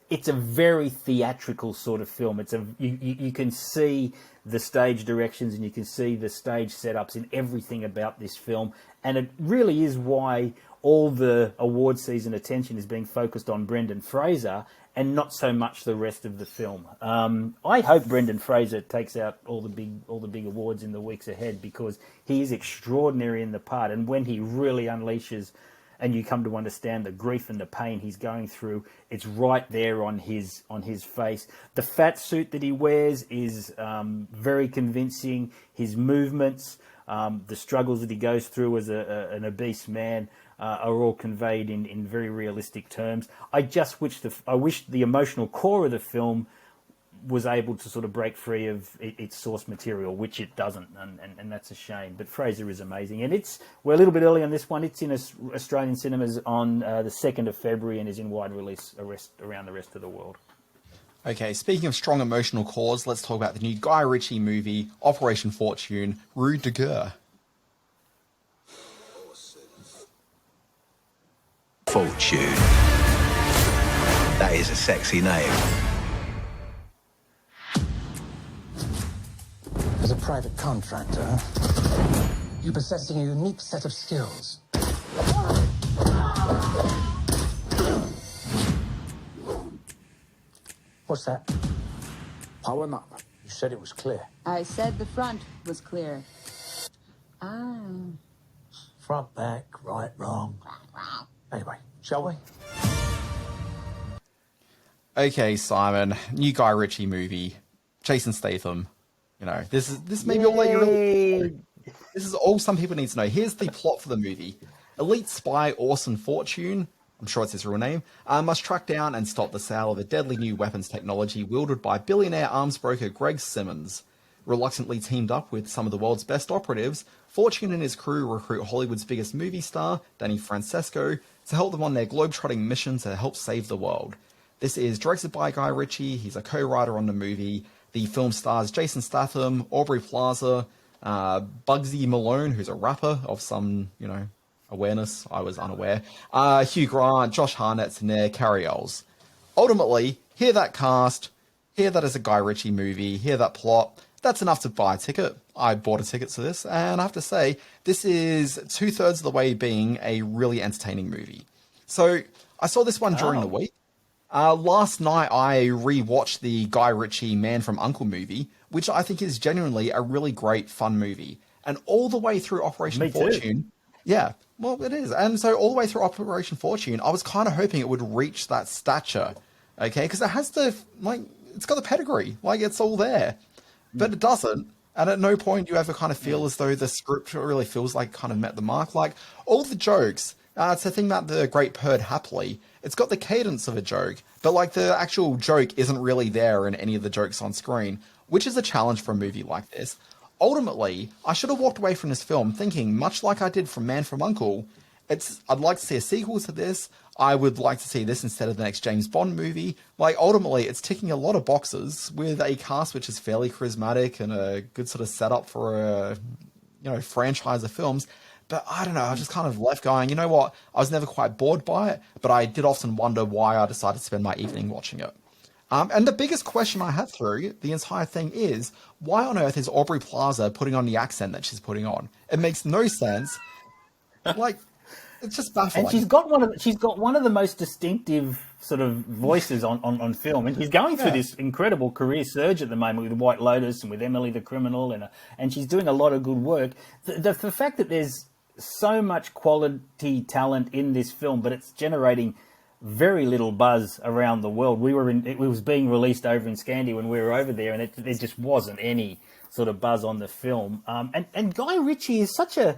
it's a very theatrical sort of film. You can see the stage directions and you can see the stage setups in everything about this film, and it really is why all the award season attention is being focused on Brendan Fraser and not so much the rest of the film. I hope Brendan Fraser takes out all the big awards in the weeks ahead, because he is extraordinary in the part, and when he really unleashes and you come to understand the grief and the pain he's going through, it's right there on his face. The fat suit that he wears is very convincing. His movements, the struggles that he goes through as an obese man, are all conveyed in very realistic terms. I wish the emotional core of the film was able to sort of break free of its source material, which it doesn't, and that's a shame. But Fraser is amazing, and we're a little bit early on this one. It's in Australian cinemas on the 2nd of February and is in wide release around the rest of the world. Okay, speaking of strong emotional cores, let's talk about the new Guy Ritchie movie, Operation Fortune, RUSE DE GUERRE. Fortune. That is a sexy name. As a private contractor, you possessing a unique set of skills. What's that? Power up. You said it was clear. I said the front was clear. Ah. Front, back, right, wrong. Anyway, shall we? Okay, Simon, new Guy Ritchie movie, Jason Statham. You know, this may be all that you really know. This is all some people need to know. Here's the plot for the movie. Elite spy Orson Fortune, I'm sure it's his real name, must track down and stop the sale of a deadly new weapons technology wielded by billionaire arms broker Greg Simmons. Reluctantly teamed up with some of the world's best operatives, Fortune and his crew recruit Hollywood's biggest movie star, Danny Francesco, to help them on their globe-trotting mission to help save the world. This is directed by Guy Ritchie. He's a co-writer on the movie. The film stars Jason Statham, Aubrey Plaza, Bugsy Malone, who's a rapper of some, awareness. I was unaware. Hugh Grant, Josh Hartnett's in there, Carrie Ells. Ultimately, hear that cast, hear that as a Guy Ritchie movie, hear that plot. That's enough to buy a ticket. I bought a ticket to this, and I have to say, this is 2/3 of the way being a really entertaining movie. So, I saw this one during the week. Last night, I rewatched the Guy Ritchie Man from U.N.C.L.E. movie, which I think is genuinely a really great, fun movie. And all the way through Operation Fortune... Yeah, well, it is. And so all the way through Operation Fortune, I was kind of hoping it would reach that stature, okay? Because it has it's got the pedigree. It's all there. But it doesn't. And at no point do you ever kind of feel as though the script really feels like kind of met the mark. All the jokes... it's the thing about The Great Perd Happily. It's got the cadence of a joke, but the actual joke isn't really there in any of the jokes on screen, which is a challenge for a movie like this. Ultimately, I should have walked away from this film thinking, much like I did from Man from U.N.C.L.E., I'd like to see a sequel to this. I would like to see this instead of the next James Bond movie. Ultimately, it's ticking a lot of boxes with a cast which is fairly charismatic and a good sort of setup for a franchise of films. But I don't know, I was just kind of left going, you know what, I was never quite bored by it, but I did often wonder why I decided to spend my evening watching it. And the biggest question I had through the entire thing is, why on earth is Aubrey Plaza putting on the accent that she's putting on? It makes no sense. It's just baffling. And she's got one of the most distinctive sort of voices on film, and she's going through this incredible career surge at the moment with White Lotus and with Emily the Criminal, and she's doing a lot of good work. The fact that there's so much quality talent in this film, but it's generating very little buzz around the world. It was being released over in Scandi when we were over there, and there just wasn't any sort of buzz on the film. And Guy Ritchie is such a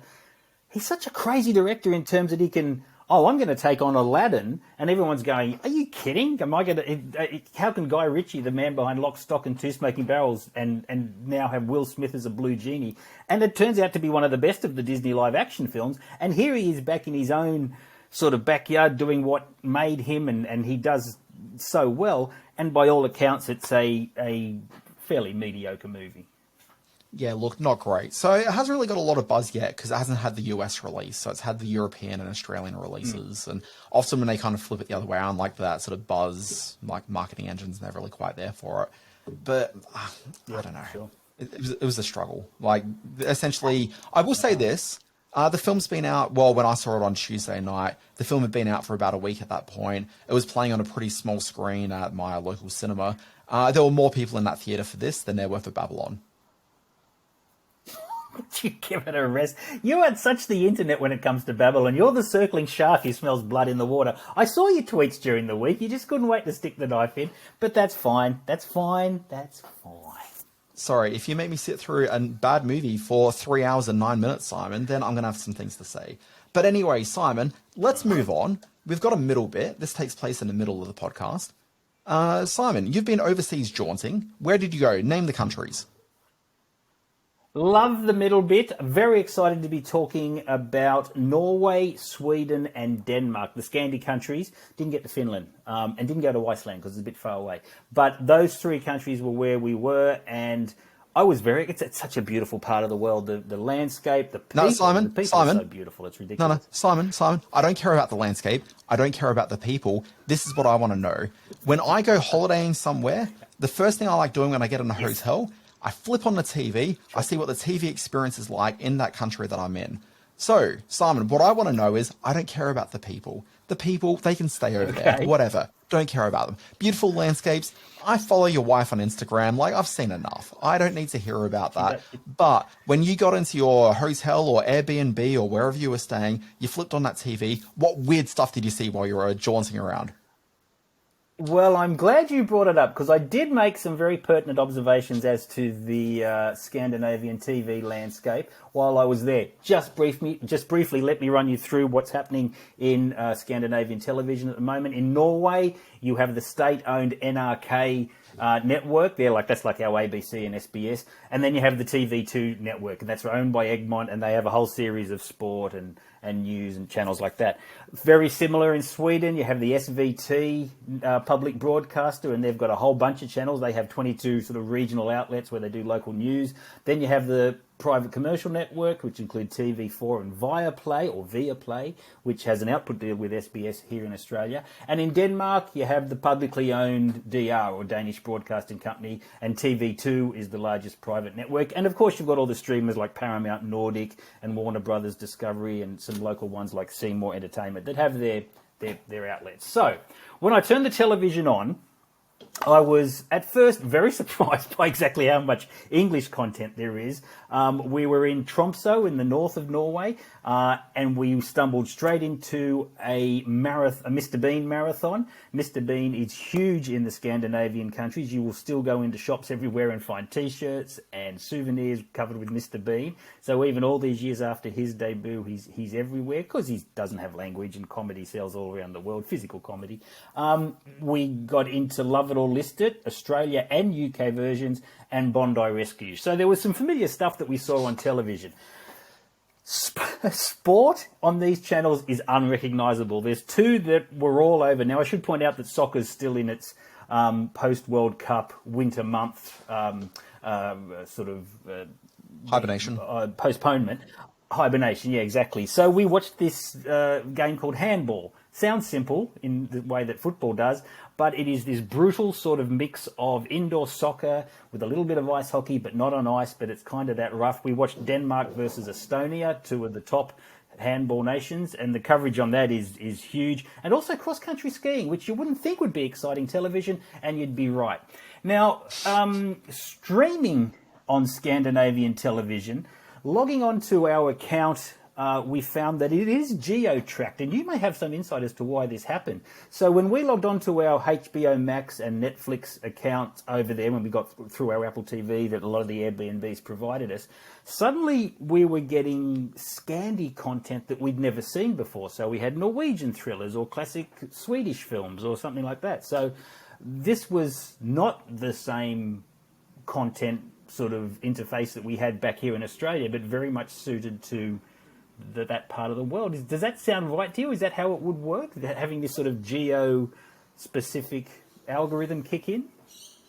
crazy director in terms that he can, I'm going to take on Aladdin, and everyone's going, are you kidding? How can Guy Ritchie, the man behind Lock, Stock and Two Smoking Barrels, and now have Will Smith as a blue genie? And it turns out to be one of the best of the Disney live action films, and here he is back in his own sort of backyard doing what made him, and he does so well, and by all accounts it's a fairly mediocre movie. Yeah, look, not great. So it hasn't really got a lot of buzz yet because it hasn't had the US release. So it's had the European and Australian releases. And often when they kind of flip it the other way around, like that sort of buzz, like marketing engine's never really quite there for it. But I don't know. Sure. It was a struggle. Like, essentially, I will say this. The film's been out, well, when I saw it on Tuesday night, the film had been out for about a week at that point. It was playing on a pretty small screen at my local cinema. There were more people in that theatre for this than there were for Babylon. You give it a rest. You had such the internet when it comes to Babylon. You're the circling shark who smells blood in the water. I saw your tweets during the week. You just couldn't wait to stick the knife in. But that's fine. That's fine. That's fine. Sorry, if you make me sit through a bad movie for 3 hours and 9 minutes, Simon, then I'm going to have some things to say. But anyway, Simon, let's move on. We've got a middle bit. This takes place in the middle of the podcast. Simon, you've been overseas jaunting. Where did you go? Name the countries. Love the middle bit. Very excited to be talking about Norway, Sweden, and Denmark, the Scandi countries. Didn't get to Finland and didn't go to Iceland because it's a bit far away. But those three countries were where we were, and I was it's such a beautiful part of the world. The landscape, the people. No, Simon, the people are so beautiful. It's ridiculous. No, Simon. I don't care about the landscape. I don't care about the people. This is what I want to know. When I go holidaying somewhere, the first thing I like doing when I get in a hotel, I flip on the TV, I see what the TV experience is like in that country that I'm in. So, Simon, what I want to know is, I don't care about the people. The people, they can stay over there, whatever. Don't care about them. Beautiful landscapes. I follow your wife on Instagram. Like, I've seen enough. I don't need to hear about that. But when you got into your hotel or Airbnb or wherever you were staying, you flipped on that TV, what weird stuff did you see while you were jaunting around? Well, I'm glad you brought it up because I did make some very pertinent observations as to the Scandinavian TV landscape while I was there. Just briefly, let me run you through what's happening in Scandinavian television at the moment. In Norway, you have the state-owned NRK network there, that's like our ABC and SBS, and then you have the TV2 network, and that's owned by Egmont, and they have a whole series of sport and news and channels like that. Very similar in Sweden, you have the SVT public broadcaster, and they've got a whole bunch of channels. They have 22 sort of regional outlets where they do local news. Then you have the private commercial network, which include TV4 and Viaplay, which has an output deal with SBS here in Australia. And in Denmark, you have the publicly owned DR, or Danish Broadcasting Company, and TV2 is the largest private network. And of course, you've got all the streamers like Paramount Nordic and Warner Brothers Discovery and some local ones like Seymour Entertainment that have their outlets. So when I turned the television on, I was at first very surprised by exactly how much English content there is. We were in Tromsø in the north of Norway, and we stumbled straight into a Mr. Bean marathon. Mr. Bean is huge in the Scandinavian countries. You will still go into shops everywhere and find T-shirts and souvenirs covered with Mr. Bean. So even all these years after his debut, he's everywhere because he doesn't have language, and comedy sells all around the world, physical comedy. We got into Love It or List It, Australia and UK versions, and Bondi Rescue. So there was some familiar stuff that we saw on television. Sport on these channels is unrecognisable. There's two that were all over. Now, I should point out that soccer's still in its post-World Cup winter month hibernation. Postponement. Hibernation, yeah, exactly. So we watched this game called handball. Sounds simple in the way that football does, but it is this brutal sort of mix of indoor soccer with a little bit of ice hockey, but not on ice, but it's kind of that rough. We watched Denmark versus Estonia, two of the top handball nations, and the coverage on that is huge. And also cross-country skiing, which you wouldn't think would be exciting television, and you'd be right. Now, streaming on Scandinavian television, logging on to our account, we found that it is geo-tracked, and you may have some insight as to why this happened. So when we logged on to our HBO Max and Netflix accounts over there, when we got through our Apple TV that a lot of the Airbnbs provided us, suddenly we were getting Scandi content that we'd never seen before. So we had Norwegian thrillers or classic Swedish films or something like that. So this was not the same content sort of interface that we had back here in Australia, but very much suited to that part of the world. Does that sound right to you? Is that how it would work, having this sort of geo-specific algorithm kick in?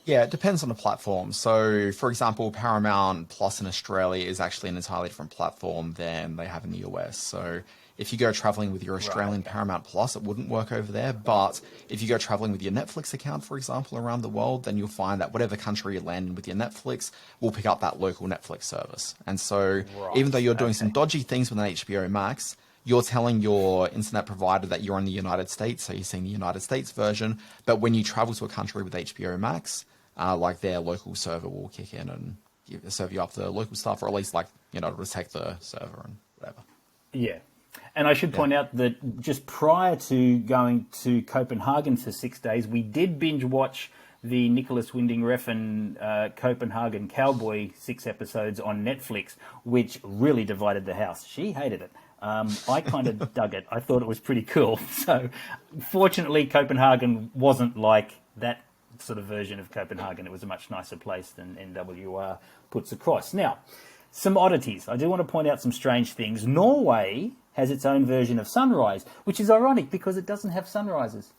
Yeah, it depends on the platform. So, for example, Paramount Plus in Australia is actually an entirely different platform than they have in the US. So, if you go traveling with your Australian Paramount Plus, it wouldn't work over there. But if you go traveling with your Netflix account, for example, around the world, then you'll find that whatever country you land in with your Netflix will pick up that local Netflix service. And so, even though you're doing some dodgy things with an HBO Max, you're telling your internet provider that you're in the United States, so you're seeing the United States version. But when you travel to a country with HBO Max, like their local server will kick in and serve you up the local stuff, or at least protect the server and whatever. Yeah. And I should point out that just prior to going to Copenhagen for 6 days, we did binge watch the Nicholas Winding Refn Copenhagen Cowboy 6 episodes on Netflix, which really divided the house. She hated it. I kind of dug it. I thought it was pretty cool. So fortunately, Copenhagen wasn't like that sort of version of Copenhagen. It was a much nicer place than NWR puts across. Now, some oddities. I do want to point out some strange things. Norway has its own version of sunrise, which is ironic because it doesn't have sunrises.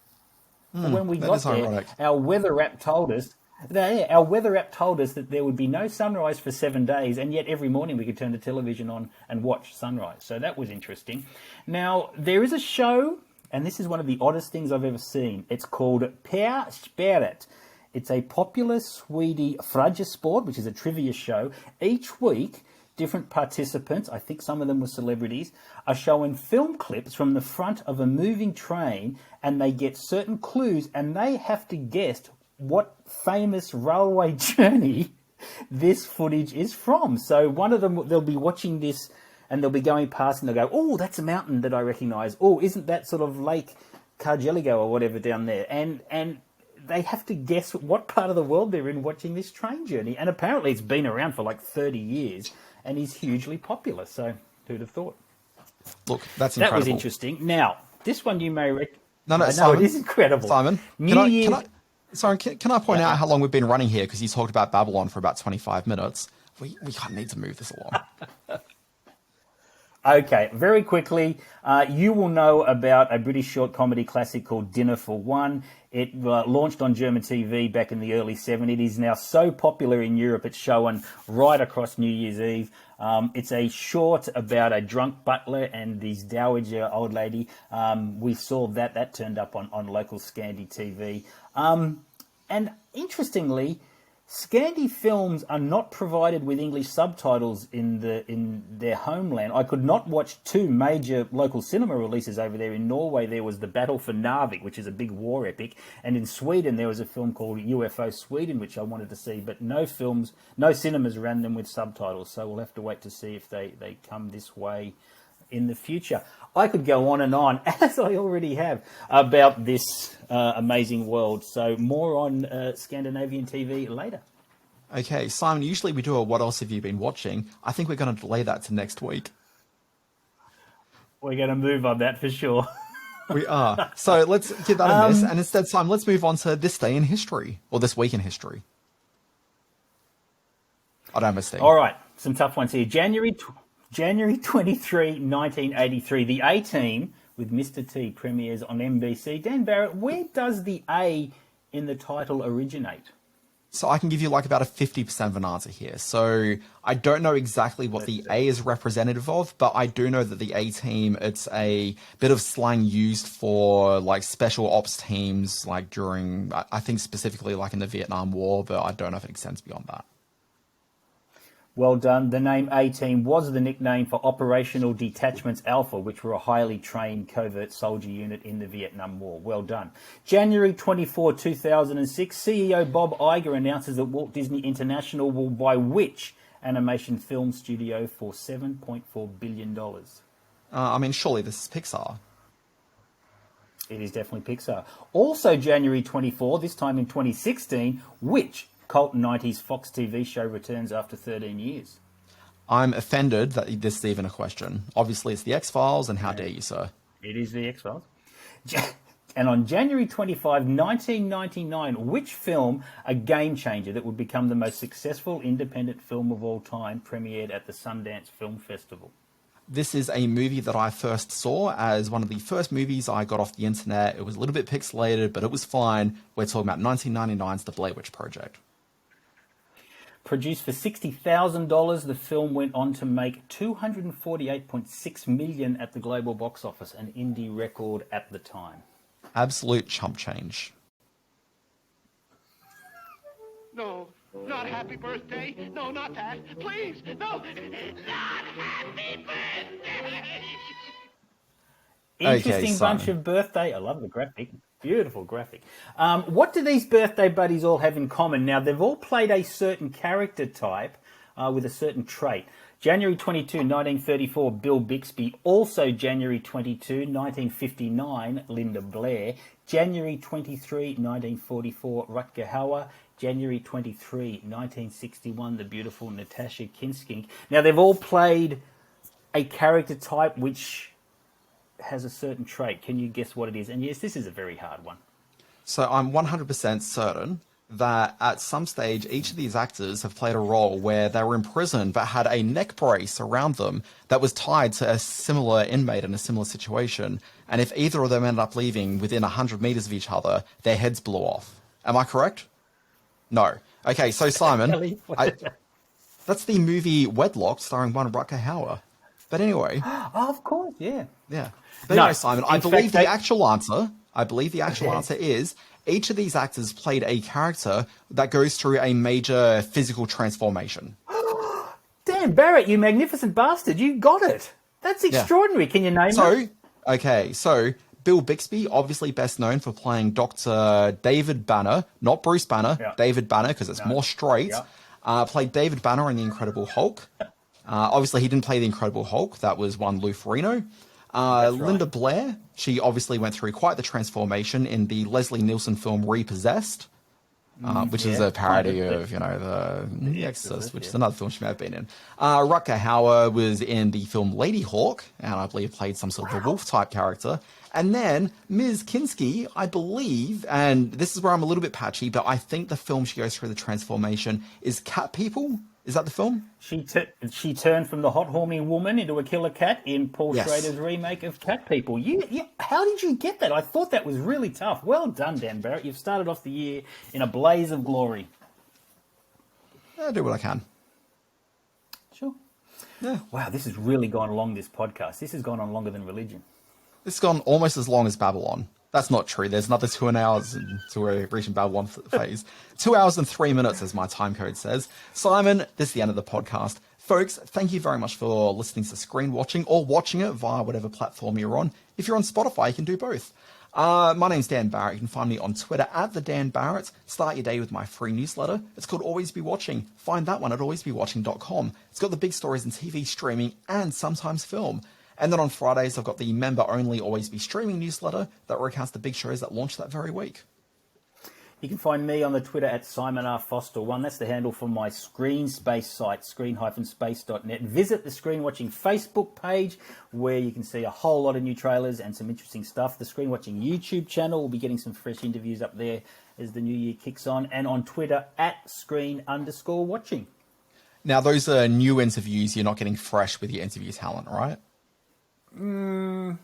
So when we got there, our weather app told us that there would be no sunrise for 7 days, and yet every morning we could turn the television on and watch sunrise. So that was interesting. Now, there is a show, and this is one of the oddest things I've ever seen. It's called Per Spelet. It's a popular Swedish Fragesport, which is a trivia show. Each week, different participants, I think some of them were celebrities, are showing film clips from the front of a moving train, and they get certain clues, and they have to guess what famous railway journey this footage is from. So one of them, they'll be watching this and they'll be going past and they'll go, oh, that's a mountain that I recognise. Oh, isn't that sort of Lake Cargeligo or whatever down there? And they have to guess what part of the world they're in watching this train journey. And apparently it's been around for like 30 years and is hugely popular. So who'd have thought? Look, that's incredible. That was interesting. Now, this one you may recognize. No, Simon, it is incredible. Simon, can I point out how long we've been running here? Because you talked about Babylon for about 25 minutes. We kind of need to move this along. Okay, very quickly, you will know about a British short comedy classic called Dinner for One. It launched on German TV back in the early 70s. It is now so popular in Europe, it's shown right across New Year's Eve. It's a short about a drunk butler and this dowager old lady. We saw that turned up on local Scandi TV. And interestingly, Scandi films are not provided with English subtitles in their homeland. I could not watch two major local cinema releases over there. In Norway, there was The Battle for Narvik, which is a big war epic. And in Sweden, there was a film called UFO Sweden, which I wanted to see. But no cinemas ran them with subtitles. So we'll have to wait to see if they come this way in the future. I could go on and on, as I already have, about this amazing world. So more on Scandinavian TV later. Okay, Simon, usually we do a what else have you been watching? I think we're going to delay that to next week. We're going to move on that for sure. We are. So let's get that in this. And instead, Simon, let's move on to this day in history, or this week in history. I don't have a sting. All right, some tough ones here. January 23, 1983, the A-Team with Mr. T premieres on NBC. Dan Barrett, where does the A in the title originate? So I can give you like about a 50% of an answer here. So I don't know exactly what the A is representative of, but I do know that the A-Team, it's a bit of slang used for like special ops teams, like during, I think specifically like in the Vietnam War, but I don't know if it extends beyond that. Well done. The name A-Team was the nickname for Operational Detachments Alpha, which were a highly trained covert soldier unit in the Vietnam War. Well done. January 24, 2006, CEO Bob Iger announces that Walt Disney International will buy which animation film studio for $7.4 billion? I mean, surely this is Pixar. It is definitely Pixar. Also January 24, this time in 2016, which cult 90s Fox TV show returns after 13 years? I'm offended that this is even a question. Obviously, it's the X-Files, and how dare you, sir? It is the X-Files. And on January 25, 1999, which film, a game changer that would become the most successful independent film of all time, premiered at the Sundance Film Festival? This is a movie that I first saw as one of the first movies I got off the internet. It was a little bit pixelated, but it was fine. We're talking about 1999's The Blair Witch Project. Produced for $60,000, the film went on to make $248.6 million at the global box office, an indie record at the time. Absolute chump change. No, not happy birthday. No, not that. Please, no, not happy birthday. Interesting bunch of birthday. I love the graphic. Beautiful graphic. What do these birthday buddies all have in common? Now, they've all played a certain character type with a certain trait. January 22, 1934, Bill Bixby. Also January 22, 1959, Linda Blair. January 23, 1944, Rutger Hauer. January 23, 1961, the beautiful Natasha Kinskink. Now, they've all played a character type which has a certain trait. Can you guess what it is? And yes, this is a very hard one. So I'm 100% certain that at some stage, each of these actors have played a role where they were in prison but had a neck brace around them that was tied to a similar inmate in a similar situation. And if either of them ended up leaving within 100 meters of each other, their heads blew off. Am I correct? No. Okay, so Simon, that's the movie Wedlock starring one Rutger Hauer. But anyway. Oh, of course, yeah. Yeah. But anyway, Simon, I believe the actual answer is each of these actors played a character that goes through a major physical transformation. Dan Barrett, you magnificent bastard, you got it. That's extraordinary. Yeah. Can you name it? Okay, so Bill Bixby, obviously best known for playing Dr. David Banner, not Bruce Banner, David Banner, because it's more straight. Played David Banner in The Incredible Hulk. Obviously, he didn't play The Incredible Hulk. That was one Lou Ferrigno. Linda Blair, she obviously went through quite the transformation in the Leslie Nielsen film Repossessed, which is a parody of, The Exorcist, which is another film she may have been in. Rutger Hauer was in the film Lady Hawk, and I believe played some sort of a wolf-type character. And then Ms. Kinski, I believe, and this is where I'm a little bit patchy, but I think the film she goes through the transformation is Cat People. Is that the film? She turned from the hot, horny woman into a killer cat in Paul Schrader's remake of Cat People. How did you get that? I thought that was really tough. Well done, Dan Barrett. You've started off the year in a blaze of glory. I'll do what I can. Sure. Yeah. Wow, this has really gone along, this podcast. This has gone on longer than religion. This has gone almost as long as Babylon. That's not true. There's another 2 hours until we're reaching Babylon phase. 2 hours and 3 minutes, as my time code says. Simon, this is the end of the podcast. Folks, thank you very much for listening to Screen Watching or watching it via whatever platform you're on. If you're on Spotify, you can do both. My name's Dan Barrett. You can find me on Twitter at the Dan Barrett. Start your day with my free newsletter. It's called Always Be Watching. Find that one at alwaysbewatching.com. It's got the big stories in TV, streaming, and sometimes film. And then on Fridays, I've got the member-only Always Be Streaming newsletter that recounts the big shows that launch that very week. You can find me on the Twitter at SimonRFoster1. That's the handle for my Screen Space site, screen-space.net. Visit the Screen Watching Facebook page, where you can see a whole lot of new trailers and some interesting stuff. The Screen Watching YouTube channel will be getting some fresh interviews up there as the new year kicks on. And on Twitter at screen_watching. Now, those are new interviews. You're not getting fresh with your interview talent, right? Well,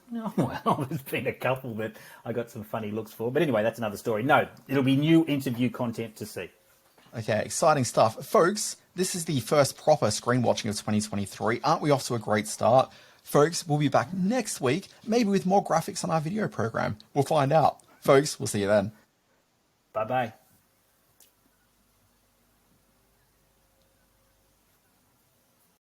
there's been a couple that I got some funny looks for. But anyway, that's another story. No, it'll be new interview content to see. Okay, exciting stuff. Folks, this is the first proper Screen Watching of 2023. Aren't we off to a great start? Folks, we'll be back next week, maybe with more graphics on our video program. We'll find out. Folks, we'll see you then. Bye-bye.